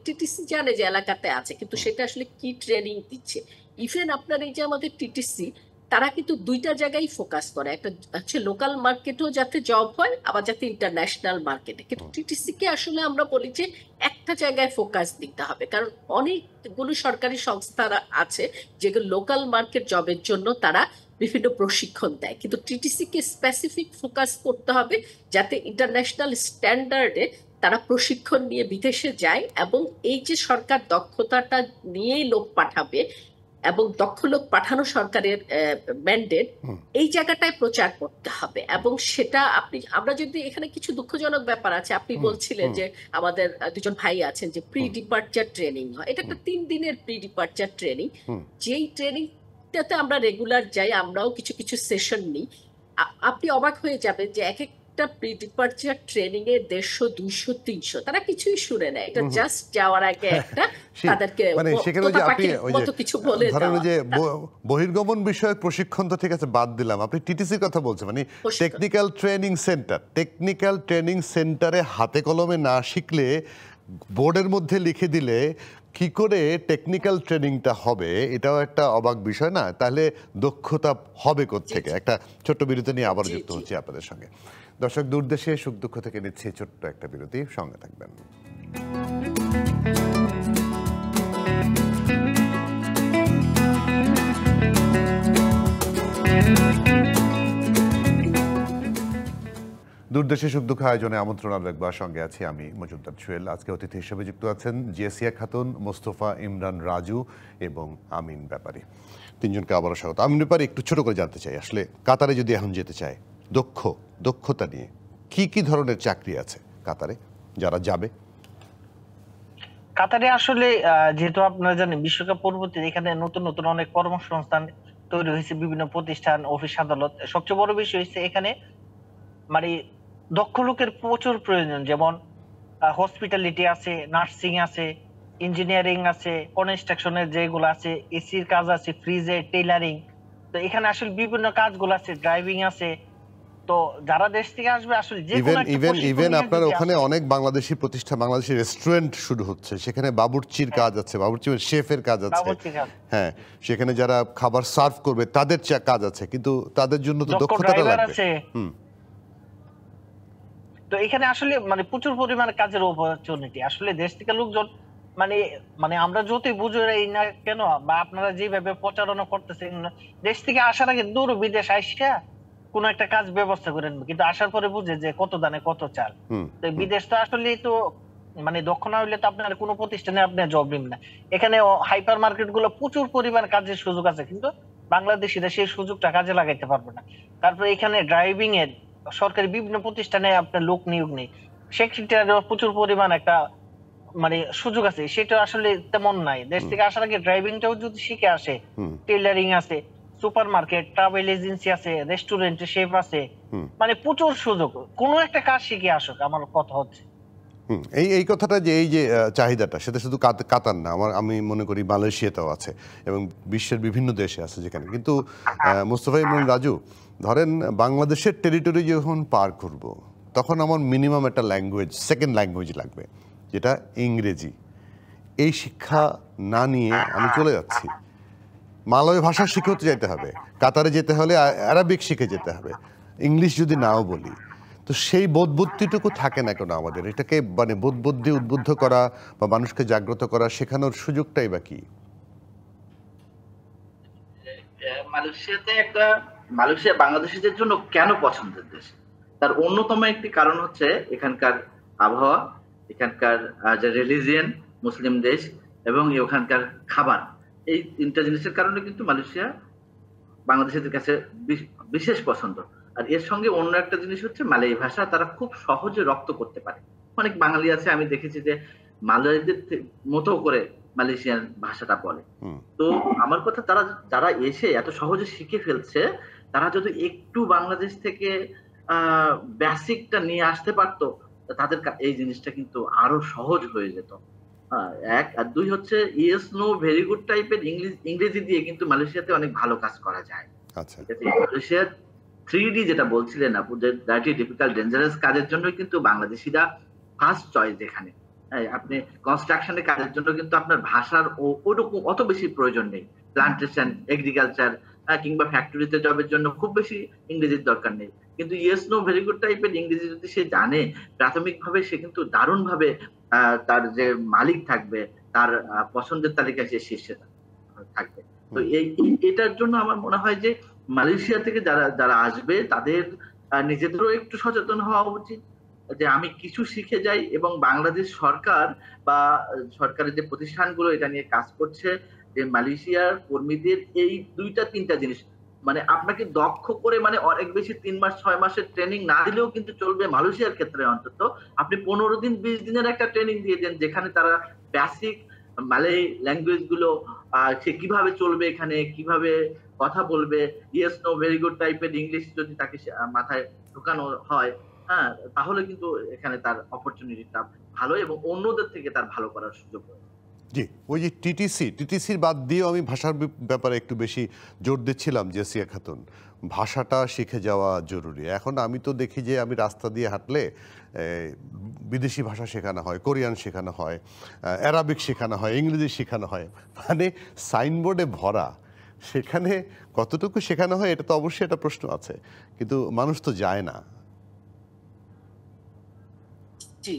টিটিসি জানে যে এলাকাতে আছে, কিন্তু সেটা আসলে কি ট্রেনিং দিচ্ছে। ইভেন আপনার এই যে আমাদের টিটিসি, তারা কিন্তু দুইটা জায়গায় ফোকাস করে, একটা হচ্ছে লোকাল মার্কেটেও যাতে জব হয়, আবার যাতে ইন্টারন্যাশনাল মার্কেটে। কিন্তু টিটিসি কে আসলে আমরা বলি যে একটা জায়গায় ফোকাস দিতে হবে, কারণ অনেকগুলো সরকারি সংস্থা আছে যেগুলো লোকাল মার্কেট জবের জন্য তারা বিভিন্ন প্রশিক্ষণ দেয়, কিন্তু টিটিসি কে স্পেসিফিক ফোকাস করতে হবে যাতে ইন্টারন্যাশনাল স্ট্যান্ডার্ডে তারা প্রশিক্ষণ নিয়ে বিদেশে যায়, এবং এই যে সরকার দক্ষতাটা নিয়েই লোক পাঠাবে এবং দক্ষ লোক পাঠানো সরকারের ম্যান্ডেট, এই জায়গাটায় প্রচার করতে হবে। এবং সেটা আমরা যদি এখানে কিছু দুঃখজনক ব্যাপার আছে, আপনি বলছিলেন যে আমাদের দুজন ভাই আছেন যে প্রি ডিপার্চার ট্রেনিং হয়, এটা একটা 3 দিনের প্রি ডিপার্চার ট্রেনিং, যেই ট্রেনিংটাতে আমরা রেগুলার যাই, আমরাও কিছু কিছু সেশন নিই। আপনি অবাক হয়ে যাবেন যে এক একটা প্রি ডিপার্চার ট্রেনিং এ 150, 200, 300, তারা কিছুই শুনে নেয়। এটা জাস্ট যাওয়ার আগে একটা তাদেরকে মানে সেখানে যে আপনি ওই যে কিছু বলে ধরেন যে বহির্গমন বিষয়ক প্রশিক্ষণ তো ঠিক আছে বাদ দিলাম, আপনি টিটিসির কথা বলছেন, মানে টেকনিক্যাল ট্রেনিং সেন্টারে হাতে কলমে না শিখলে, বোর্ডের মধ্যে লিখে দিলে কি করে টেকনিক্যাল ট্রেনিংটা হবে, এটাও একটা অবাক বিষয় না? তাহলে দক্ষতা হবে কোত্থেকে? একটা ছোট্ট বিরতি নিয়ে আবার যুক্ত হচ্ছি আপনাদের সঙ্গে। দর্শক, দূরদেশে সুখ দুঃখ থেকে নিচ্ছি ছোট্ট একটা বিরতি, সঙ্গে থাকবেন। দূরদেশে সুখ দুঃখ আয়োজনে আমন্ত্রণ একবার সঙ্গে আছি আমি মজুমদার সোহেল। আজকে অতিথি হিসেবে যুক্ত আছেন জিয়াসিয়া খাতুন, মোস্তফা ইমরান রাজু এবং আমিন ব্যাপারী। তিনজনকে আবারও স্বাগত। আমিন ব্যাপারী, একটু ছোট করে জানতে চাই, আসলে কাতারে যদি এখন যেতে চায়, দক্ষতা নিয়ে কি কি ধরনের চাকরি আছে কাতারে যারা যাবে? কাতারে আসলে যেহেতু আপনারা জানেন বিশ্বকাপ পরবর্তীতে এখানে নতুন নতুন অনেক কর্মসংস্থান তৈরি হয়েছে, বিভিন্ন প্রতিষ্ঠান, অফিস, আদালত। সবচেয়ে বড় বিষয় হচ্ছে এখানে মানে দক্ষ লোকের প্রচুর প্রয়োজন, যেমন হসপিটালিটি আছে, নার্সিং আছে, ইঞ্জিনিয়ারিং আছে, কনস্ট্রাকশনের যেগুলো আছে, এসির কাজ আছে, ফ্রিজে টেইলারিং। তো এখানে আসলে বিভিন্ন কাজগুলো আছে, ড্রাইভিং আছে। তো যারা দেশ থেকে আসবে আসলে যে কোনো একটা প্রশিক্ষণ ইভেন নিয়ে আপনার যদি ওখানে আসে। অনেক বাংলাদেশি প্রতিষ্ঠান, বাংলাদেশি রেস্টুরেন্ট শুরু হচ্ছে, সেখানে বাবুর্চির কাজ আছে, বাবুর্চি শেফের কাজ আছে। বাবুর্চি কাজ। হ্যাঁ, সেখানে যারা খাবার সার্ভ করবে তাদের কাজ আছে, কিন্তু তাদের জন্য তো দক্ষ দক্ষতাটা ড্রাইভার লাগবে। আছে। তো এখানে আসলে মানে প্রচুর পরিমাণে কাজের অপরচুনিটি। আসলে দেশ থেকে লোকজন মানে মানে আমরা যতই বুঝাই না কেন বা আপনারা যেভাবে প্রচারণা করতেছেন, দেশ থেকে আসার আগে দূর বিদেশ আইসা কোন একটা কাজ ব্যবস্থা করে নেবে, কিন্তু আসার পরে বুঝে যে কত দানে কত চাল। তো বিদেশ তো আসলে তো মানে দক্ষ না হইলে তো আপনার কোনো প্রতিষ্ঠানে আপনি জব নেবেন না। এখানে হাইপার মার্কেট গুলো প্রচুর পরিমাণ কাজের সুযোগ আছে, কিন্তু বাংলাদেশিরা সেই সুযোগটা কাজে লাগাইতে পারবে না। তারপরে এখানে ড্রাইভিং এর সরকারি বিভিন্ন প্রতিষ্ঠানে আপনার লোক নিয়োগ নেই, সেক্ষেত্রে প্রচুর পরিমাণ একটা মানে সুযোগ আছে, সেটা আসলে তেমন নাই। দেশ থেকে আসার আগে ড্রাইভিংটাও যদি শিখে আসে, টেইলারিং আছে, সুপার মার্কেট, ট্রাভেল এজেন্সি আছে, রেস্টুরেন্টে শেফ আছে, মানে প্রচুর সুযোগ। কোনো একটা কাজ শিখে আসুক, আমার কথা হচ্ছে। এই কথাটা যে এই যে চাহিদাটা, সেটা শুধু কাতার না, আমি মনে করি মালয়েশিয়াতেও আছে এবং বিশ্বের বিভিন্ন দেশে আছে যেখানে। কিন্তু মোস্তফা ইমরান রাজু, ধরেন বাংলাদেশের টেরিটরি যখন পার করব, তখন আমার মিনিমাম একটা ল্যাঙ্গুয়েজ, সেকেন্ড ল্যাঙ্গুয়েজ লাগবে, যেটা ইংরেজি। এই শিক্ষা না নিয়ে আমি চলে যাচ্ছি, মালয় ভাষা শিখেও তো যেতে হবে, কাতারে যেতে হলে আরবিক শিখে যেতে হবে, ইংলিশ যদি নাও বলি। তো সেই বোধবুদ্ধিটুকু থাকে না কেন আমাদের? এটাকে মানে বোধবুদ্ধি উদ্বুদ্ধ করা বা মানুষকে জাগ্রত করা, শেখানোর সুযোগটাই বা কি? মালয়েশিয়া বাংলাদেশিদের জন্য কেন পছন্দের দেশ, তার অন্যতম একটি কারণ হচ্ছে এখানকার আবহাওয়া, এখানকার যে রিলিজিয়ন, মুসলিম দেশ, এবং ওখানকার খাবার। এই তিনটা জিনিসের কারণে কিন্তু মালয়েশিয়া বাংলাদেশিদের কাছে বিশেষ পছন্দ। আর এর সঙ্গে অন্য একটা জিনিস হচ্ছে মালয় ভাষা তারা খুব সহজে রপ্ত করতে পারে। অনেক বাঙালি আছে, আমি দেখেছি যে মালয়দের মতো করে মালয়েশিয়ান ভাষাটা বলে। তো আমার কথা, তারা যারা এসে এত সহজে শিখে ফেলছে, তারা যদি একটু বাংলাদেশ থেকে বেসিকটা নিয়ে আসতে পারতো, তাদের এই জিনিসটা কিন্তু আরো সহজ হয়ে যেত। এক আর দুই হচ্ছে ইয়েস নো ভেরি গুড টাইপের ইংরেজি দিয়ে কিন্তু মালয়েশিয়াতে অনেক ভালো কাজ করা যায়। আচ্ছা, মালয়েশিয়ার 3D যেটা বলছিলেন আপু, যে ডার্টি, ডিফিকাল্ট, ডেঞ্জারাস কাজের জন্য কিন্তু বাংলাদেশিরা ফার্স্ট চয়েস। এখানে আপনি কনস্ট্রাকশনের কাজের জন্য কিন্তু আপনার ভাষার ওরকম অত বেশি প্রয়োজন নেই। প্লান্টেশন, এগ্রিকালচার কিংবা ফ্যাক্টরিতে জবের জন্য খুব বেশি ইংরেজির দরকার নেই। কিন্তু ইয়েস নো ভেরি গুড টাইপের ইংরেজি যদি সে জানে, প্রাথমিকভাবে সে কিন্তু দারুণ ভাবে তার যে মালিক থাকবে, তার পছন্দের তালিকায় সে শীর্ষে থাকবে। তো এটার জন্য আমার মনে হয় যে মালয়েশিয়া থেকে যারা আসবে, তাদের নিজেদেরও একটু সচেতন হওয়া উচিত যে আমি কিছু শিখে যাই, এবং বাংলাদেশ সরকার বা সরকারের যে প্রতিষ্ঠানগুলো এটা নিয়ে কাজ করছে, যে মালয়েশিয়ার কর্মীদের এই 2-3টা জিনিস, মানে আপনাকে দক্ষ করে মানে অনেক বেশি 3 মাস 6 মাসের ট্রেনিং না দিলেও কিন্তু চলবে। মালয়েশিয়ার ক্ষেত্রে অন্তত আপনি 15 দিন 20 দিনের একটা ট্রেনিং দিয়ে দেন, যেখানে তারা বেসিক মালয় ল্যাঙ্গুয়েজ গুলো সে কিভাবে চলবে, এখানে কিভাবে কথা বলবে, ইয়েস নো ভেরি গুড টাইপের ইংলিশ যদি তাকে মাথায় ঢোকানো হয়, তাহলে কিন্তু এখানে তার অপরচুনিটিটা ভালো এবং অন্যদের থেকে তার ভালো করার সুযোগ হয়। জি, ওই যে টিটিসির বাদ দিয়েও আমি ভাষার ব্যাপারে একটু বেশি জোর দিচ্ছিলাম। জেসিয়া খাতুন, ভাষাটা শিখে যাওয়া জরুরি। এখন আমি তো দেখি যে আমি রাস্তা দিয়ে হাঁটলে বিদেশি ভাষা শেখানো হয়, কোরিয়ান শেখানো হয়, অ্যারাবিক শেখানো হয়, ইংরেজি শেখানো হয়, মানে সাইনবোর্ডে ভরা। সেখানে কতটুকু শেখানো হয় এটা তো অবশ্যই একটা প্রশ্ন আছে, কিন্তু মানুষ তো যায় না। জি,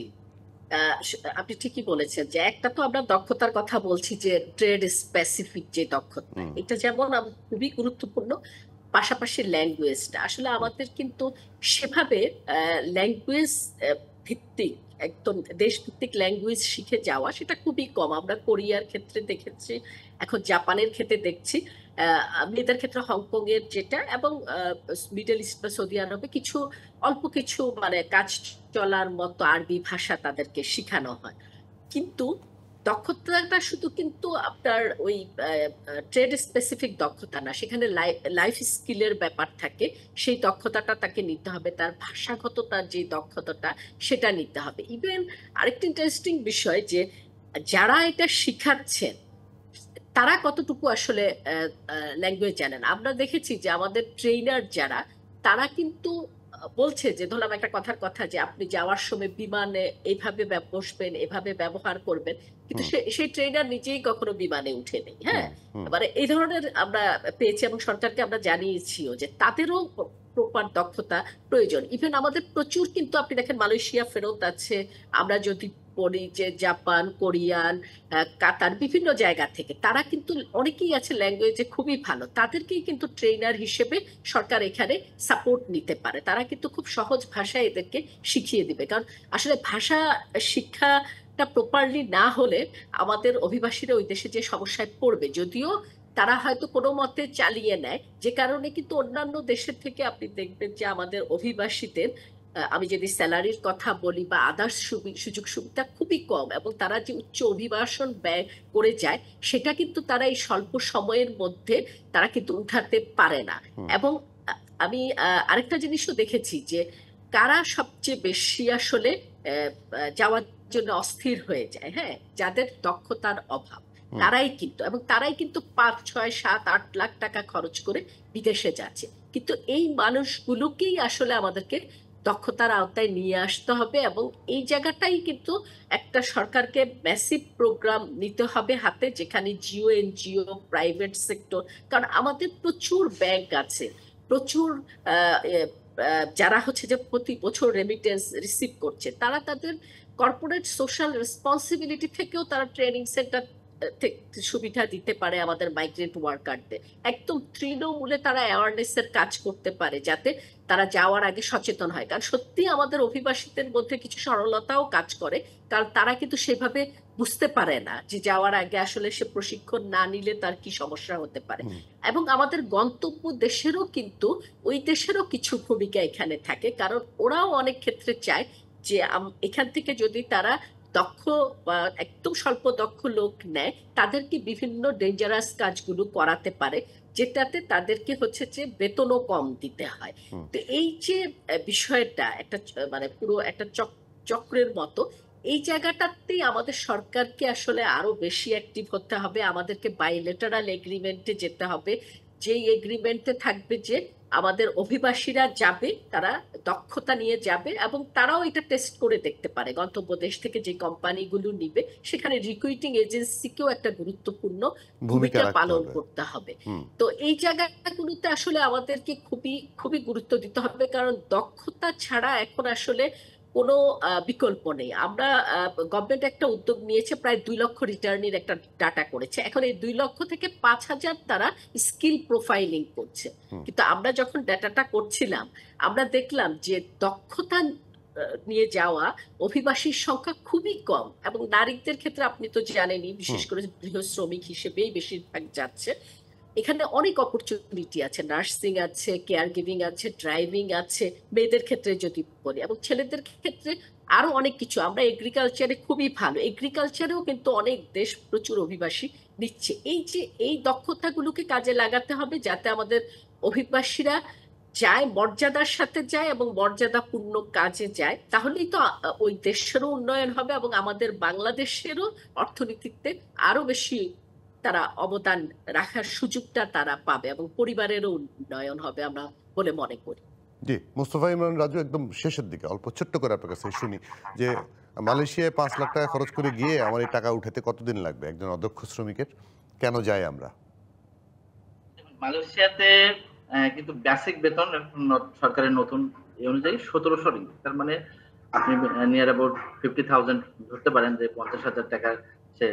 আপনি ঠিকই বলেছেন যে একটা তো আমরা দক্ষতার কথা বলছি, যে ট্রেড স্পেসিফিক যে দক্ষতা, এটা যেমন খুবই গুরুত্বপূর্ণ। পাশাপাশি ল্যাঙ্গুয়েজটা আসলে আমাদের কিন্তু সেভাবে ল্যাঙ্গুয়েজ ভিত্তিক, একদম দেশ ভিত্তিক ল্যাঙ্গুয়েজ শিখে যাওয়া সেটা খুবই কম। আমরা কোরিয়ার ক্ষেত্রে দেখেছি, এখন জাপানের ক্ষেত্রে দেখছি, মেয়েদের ক্ষেত্রে হংকং এর যেটা, এবং মিডল ইস্ট বা সৌদি আরবে কিছু অল্প কিছু মানে কাজ চলার মতো আরবি ভাষা তাদেরকে শেখানো হয়। কিন্তু দক্ষতাটা শুধু কিন্তু আপনার ওই ট্রেড স্পেসিফিক দক্ষতা না, সেখানে লাইফ স্কিলের ব্যাপার থাকে। সেই দক্ষতাটা তাকে নিতে হবে, তার ভাষাগত তার যে দক্ষতাটা সেটা নিতে হবে। ইভেন আরেকটা ইন্টারেস্টিং বিষয় যে যারা এটা শিখাচ্ছেন তারা কতটুকু আসলে ল্যাঙ্গুয়েজ জানেন। আমরা দেখেছি যে আমাদের ট্রেইনার যারা, তারা কিন্তু বলছে যে, ধরলাম একটা কথার কথা, যে আপনি যাওয়ার সময় বিমানে এইভাবে বসবেন, এভাবে ব্যবহার করবেন, কিন্তু সেই ট্রেইনার নিজেই কখনো বিমানে উঠেনি। হ্যাঁ, মানে এই ধরনের আমরা পেয়েছি এবং সরকারকে আমরা জানিয়েছিও যে তাদেরও প্রপার দক্ষতা প্রয়োজন। ইভেন আমাদের প্রচুর কিন্তু আপনি দেখেন মালয়েশিয়া ফেরত আছে, আমরা যদি পড়ি যে জাপান, কোরিয়ান, কাতার, বিভিন্ন জায়গা থেকে তারা কিন্তু অনেকেই আছে ল্যাঙ্গুয়েজে খুবই ভালো, তাদেরকেই কিন্তু ট্রেনার হিসেবে সরকার এখানে সাপোর্ট নিতে পারে। তারা কিন্তু খুব সহজ ভাষায় এদেরকে শিখিয়ে দিবে, কারণ আসলে ভাষা শিক্ষাটা প্রপারলি না হলে আমাদের অভিবাসীরা ওই দেশে যে সমস্যায় পড়বে, যদিও তারা হয়তো কোনো মতে চালিয়ে নেয়, যে কারণে কিন্তু অন্যান্য দেশের থেকে আপনি দেখবেন যে আমাদের অভিবাসীদের, আমি যদি স্যালারির কথা বলি বা আদার্স সুযোগ সুবিধা খুবই কম, এবং তারা যে উচ্চ অভিবাসন ব্যয় করে যায় সেটা কিন্তু তারা এই স্বল্প সময়ের মধ্যে তারা কিন্তু উঠাতে পারে না। এবং আমি আরেকটা জিনিসও দেখেছি যে কারা সবচেয়ে বেশি আসলে যাওয়ার জন্য অস্থির হয়ে যায়, হ্যাঁ, যাদের দক্ষতার অভাব, তারাই কিন্তু, এবং তারাই কিন্তু 5, 6, 7, 8 লাখ টাকা খরচ করে বিদেশে যাচ্ছে। কিন্তু এই মানুষগুলোকেই আসলে আমাদেরকে দক্ষতার আওতায় নিয়ে আসতে হবে, এবং এই জায়গাটাই কিন্তু একটা সরকারকে ম্যাসিভ প্রোগ্রাম নিতে হবে হাতে, যেখানে জিও, এনজিও, প্রাইভেট সেক্টর, কারণ আমাদের প্রচুর ব্যাংক আছে, প্রচুর যারা হচ্ছে যে প্রতি বছর রেমিটেন্স রিসিভ করছে, তারা তাদের কর্পোরেট সোশ্যাল রেসপন্সিবিলিটি থেকেও তারা ট্রেনিং সেন্টার সুবিধা দিতে পারে আমাদের মাইগ্রেন্ট ওয়ার্কারদের। একদম তৃণমূলে তারা অ্যাওয়ারনেস এর কাজ করতে পারে, যাতে তারা যাওয়ার আগে সচেতন হয়। কারণ সত্যি আমাদের অভিবাসীদের মধ্যে কিছু সরলতাও কাজ করে, কারণ তারা কিন্তু সেভাবে বুঝতে পারে না যে যাওয়ার আগে আসলে সে প্রশিক্ষণ না নিলে তার কি সমস্যা হতে পারে। এবং আমাদের গন্তব্য দেশেরও কিন্তু ওই দেশেরও কিছু ভূমিকা এখানে থাকে, কারণ ওরাও অনেক ক্ষেত্রে চায় যে এখান থেকে যদি তারা দক্ষ বা একদম স্বল্প দক্ষ লোক নেয়, তাদেরকে বিভিন্ন ডেঞ্জারাস কাজগুলো করাতে পারে, যেটাতে তাদেরকে হচ্ছে যে বেতনও কম দিতে হয়। তো এই যে বিষয়টা একটা মানে পুরো একটা চক্রের মতো, এই জায়গাটাতেই আমাদের সরকারকে আসলে আরো বেশি অ্যাক্টিভ হতে হবে। আমাদেরকে বাইলেটারাল এগ্রিমেন্টে যেতে হবে, যেই এগ্রিমেন্টে থাকবে যে আমাদের অভিবাসীরা যাবে, তারা দক্ষতা নিয়ে যাবে, এবং তারাও এটা টেস্ট করে দেখতে পারে গন্তব্য দেশ থেকে যে কোম্পানিগুলো নিবে, সেখানে রিক্রুটিং এজেন্সিকেও একটা গুরুত্বপূর্ণ ভূমিকা পালন করতে হবে। তো এই জায়গাগুলোতে আসলে আমাদেরকে খুবই খুবই গুরুত্ব দিতে হবে, কারণ দক্ষতা ছাড়া এখন আসলে কোনো বিকল্প নেই। আমরা গভর্নমেন্ট একটা উদ্যোগ নিয়েছে, প্রায় 2 লক্ষ রিটার্নির একটা ডাটা করেছে। এখন এই 2 লক্ষ থেকে 5,000 তারা স্কিল প্রোফাইলিং করছে। কিন্তু আমরা যখন ডাটাটা করছিলাম, আমরা দেখলাম যে দক্ষতা নিয়ে যাওয়া অভিবাসীর সংখ্যা খুবই কম, এবং নারীদের ক্ষেত্রে আপনি তো জানেনই, বিশেষ করে গৃহ শ্রমিক হিসেবেই বেশিরভাগ যাচ্ছে। এখানে অনেক অপরচুনিটি আছে, নার্সিং আছে, কেয়ার গিভিং আছে, ড্রাইভিং আছে, মেয়েদের ক্ষেত্রে যদি বলি, এবং ছেলেদের ক্ষেত্রে আরো অনেক কিছু। আমরা এগ্রিকালচারে খুবই ভালো, এগ্রিকালচারেও কিন্তু অনেক দেশ প্রচুর অভিবাসী নিচ্ছে। এই যে এই দক্ষতাগুলোকে কাজে লাগাতে হবে, যাতে আমাদের অভিবাসীরা যায়, মর্যাদার সাথে যায় এবং মর্যাদাপূর্ণ কাজে যায়, তাহলেই তো ওই দেশেরও উন্নয়ন হবে, এবং আমাদের বাংলাদেশেরও অর্থনীতিতে আরো বেশি তারা অবদান রাখার সুযোগটা তারা পাবে, এবং পরিবারেরও উন্নয়ন হবে আমরা বলে মনে করি। জি, মোস্তফা ইমরান রাজু, একদম শেষের দিকে অল্প ছোট্ট করে আপনার কাছে শুনি যে মালয়েশিয়ায় 5 লাখ টাকা খরচ করে গিয়ে আমার এই টাকা উঠাতে কতদিন লাগবে একজন অদক্ষ শ্রমিকের? কেন যাই আমরা? মালয়েশিয়াতে কিন্তু বেসিক বেতন সরকারের নতুন অনুযায়ী 1700 রিঙ্গিত। তার মানে আপনি নিয়ার অ্যাবাউট 50,000 ধরতে পারেন যে 50,000 টাকার সে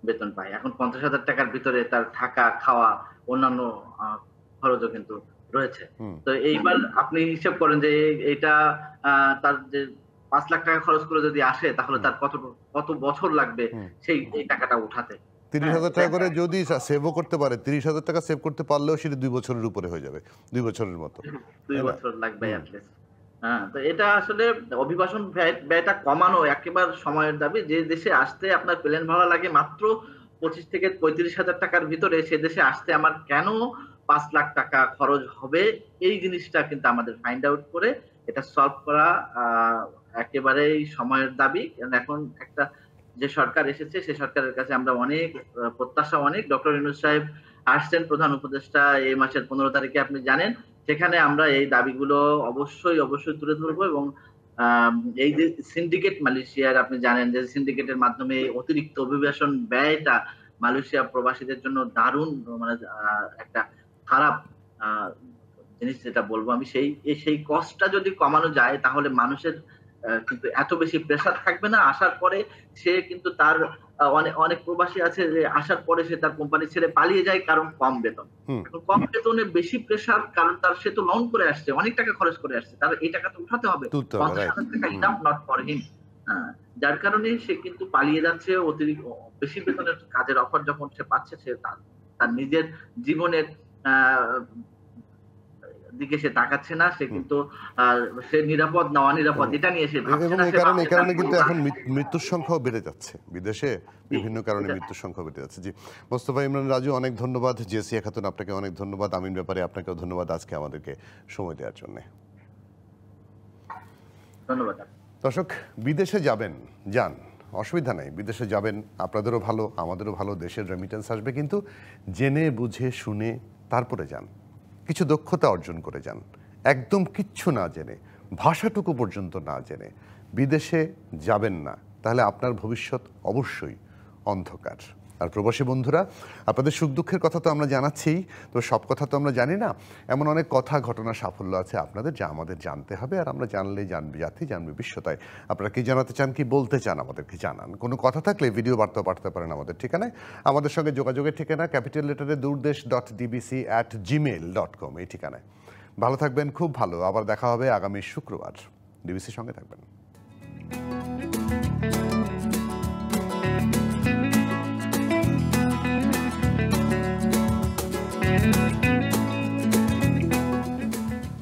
বেতন পায়। এখন 50,000 টাকার ভিতরে তার থাকা, খাওয়া, অন্যান্য খরচও কিন্তু রয়েছে। তো এইবার আপনি হিসাব করেন যে এটা তার যে 5 লাখ টাকা খরচ করে যদি আসে, তাহলে তার কত বছর লাগবে সেই টাকাটা উঠাতে। 30,000 টাকা করে যদি সেভও করতে পারে, 30,000 টাকা সেভ করতে পারলেও সেটা 2 বছরের উপরে হয়ে যাবে, 2 বছরের মতো। 2 বছর লাগবে অ্যাটলিস্ট। হ্যাঁ, তো এটা আসলে অভিবাসন ব্যয়টা কমানো একেবারে সময়ের দাবি। যে দেশে আসতে আপনার প্লেন ভাড়া লাগে মাত্র 25 থেকে 35,000 টাকার ভিতরে, সে দেশে আসতে আমার কেন 5 লাখ টাকা খরচ হবে, এই জিনিসটা কিন্তু আমাদের ফাইন্ড আউট করে এটা সলভ করা একেবারেই সময়ের দাবি। কারণ এখন একটা যে সরকার এসেছে সে সরকারের কাছে আমরা অনেক প্রত্যাশা, অনেক ডক্টর ইউনূস সাহেব আসছেন প্রধান উপদেষ্টা এই মাসের 15 তারিখে, আপনি জানেন। সেখানে আমরা এই দাবিগুলো অবশ্যই তুলে ধরবো এবং এই যে সিন্ডিকেট মালয়েশিয়ার, আপনি জানেন যে সিন্ডিকেটের মাধ্যমে অতিরিক্ত অভিবাসন ব্যয়টা মালয়েশিয়া প্রবাসীদের জন্য দারুণ মানে একটা খারাপ জিনিস যেটা বলবো আমি, সেই কষ্টটা যদি কমানো যায় তাহলে মানুষের কিন্তু এত বেশি প্রেসার থাকবে না। আসার পরে সে কিন্তু তার অনেক প্রবাসী আছে যে আসার পরে সে তার কোম্পানি ছেড়ে পালিয়ে যায় কারণ কম বেতন। কম বেতনে বেশি প্রেসার, কারণ সে তো লোন করে আসছে, অনেক টাকা খরচ করে আসছে, তার এই টাকা তো উঠাতে হবে। 50,000 টাকা ইনাফ নট ফর হিম। যার কারণে সে কিন্তু পালিয়ে যাচ্ছে। অতিরিক্ত বেশি বেতনের কাজের অফার যখন সে পাচ্ছে, সে তার নিজের জীবনের দিকে সে তাকাচ্ছে না। সে কিন্তু সে নিরাপদ না অনিরাপদ এটা নিয়ে সে ভাবছে না। এই কারণে কিন্তু এখন মৃত্যুর সংখ্যাও বেড়ে যাচ্ছে বিদেশে, বিভিন্ন কারণে মৃত্যুর সংখ্যা বেড়ে যাচ্ছে। জি, মোস্তফা ইমরান রাজু, অনেক ধন্যবাদ। জেসিয়া খাতুন, আপনাকে অনেক ধন্যবাদ। আমিন ব্যাপারে আপনাকেও ধন্যবাদ আজকে আমাদেরকে সময় দেওয়ার জন্য। ধন্যবাদ। দর্শক, বিদেশে যান, অসুবিধা নেই, বিদেশে যাবেন, আপনাদেরও ভালো, আমাদেরও ভালো, দেশের রেমিটেন্স আসবে, কিন্তু জেনে বুঝে শুনে তারপরে যান, কিছু দক্ষতা অর্জন করে যান। একদম কিচ্ছু না জেনে, ভাষাটুকু পর্যন্ত না জেনে বিদেশে যাবেন না, তাহলে আপনার ভবিষ্যৎ অবশ্যই অন্ধকার। আর প্রবাসী বন্ধুরা, আপনাদের সুখ দুঃখের কথা তো আমরা জানাচ্ছি, তো সব কথা তো আমরা জানি না। এমন অনেক কথা, ঘটনা, সাফল্য আছে আপনাদের, যা আমাদের জানতে হবে। আর আমরা জানলে জানবে জাতি, জানবে বিশ্বতায়। আপনারা কি জানাতে চান, কি বলতে চান, আমাদেরকে জানান। কোনো কথা থাকলে ভিডিও বার্তাও পাঠাতে পারেন আমাদের ঠিকানায়। আমাদের সঙ্গে যোগাযোগের ঠিকানা ক্যাপিটাল লেটারে durdesh.dbc@gmail.com, এই ঠিকানায়। ভালো থাকবেন, খুব ভালো। আবার দেখা হবে আগামী শুক্রবার। ডিবিসির সঙ্গে থাকবেন।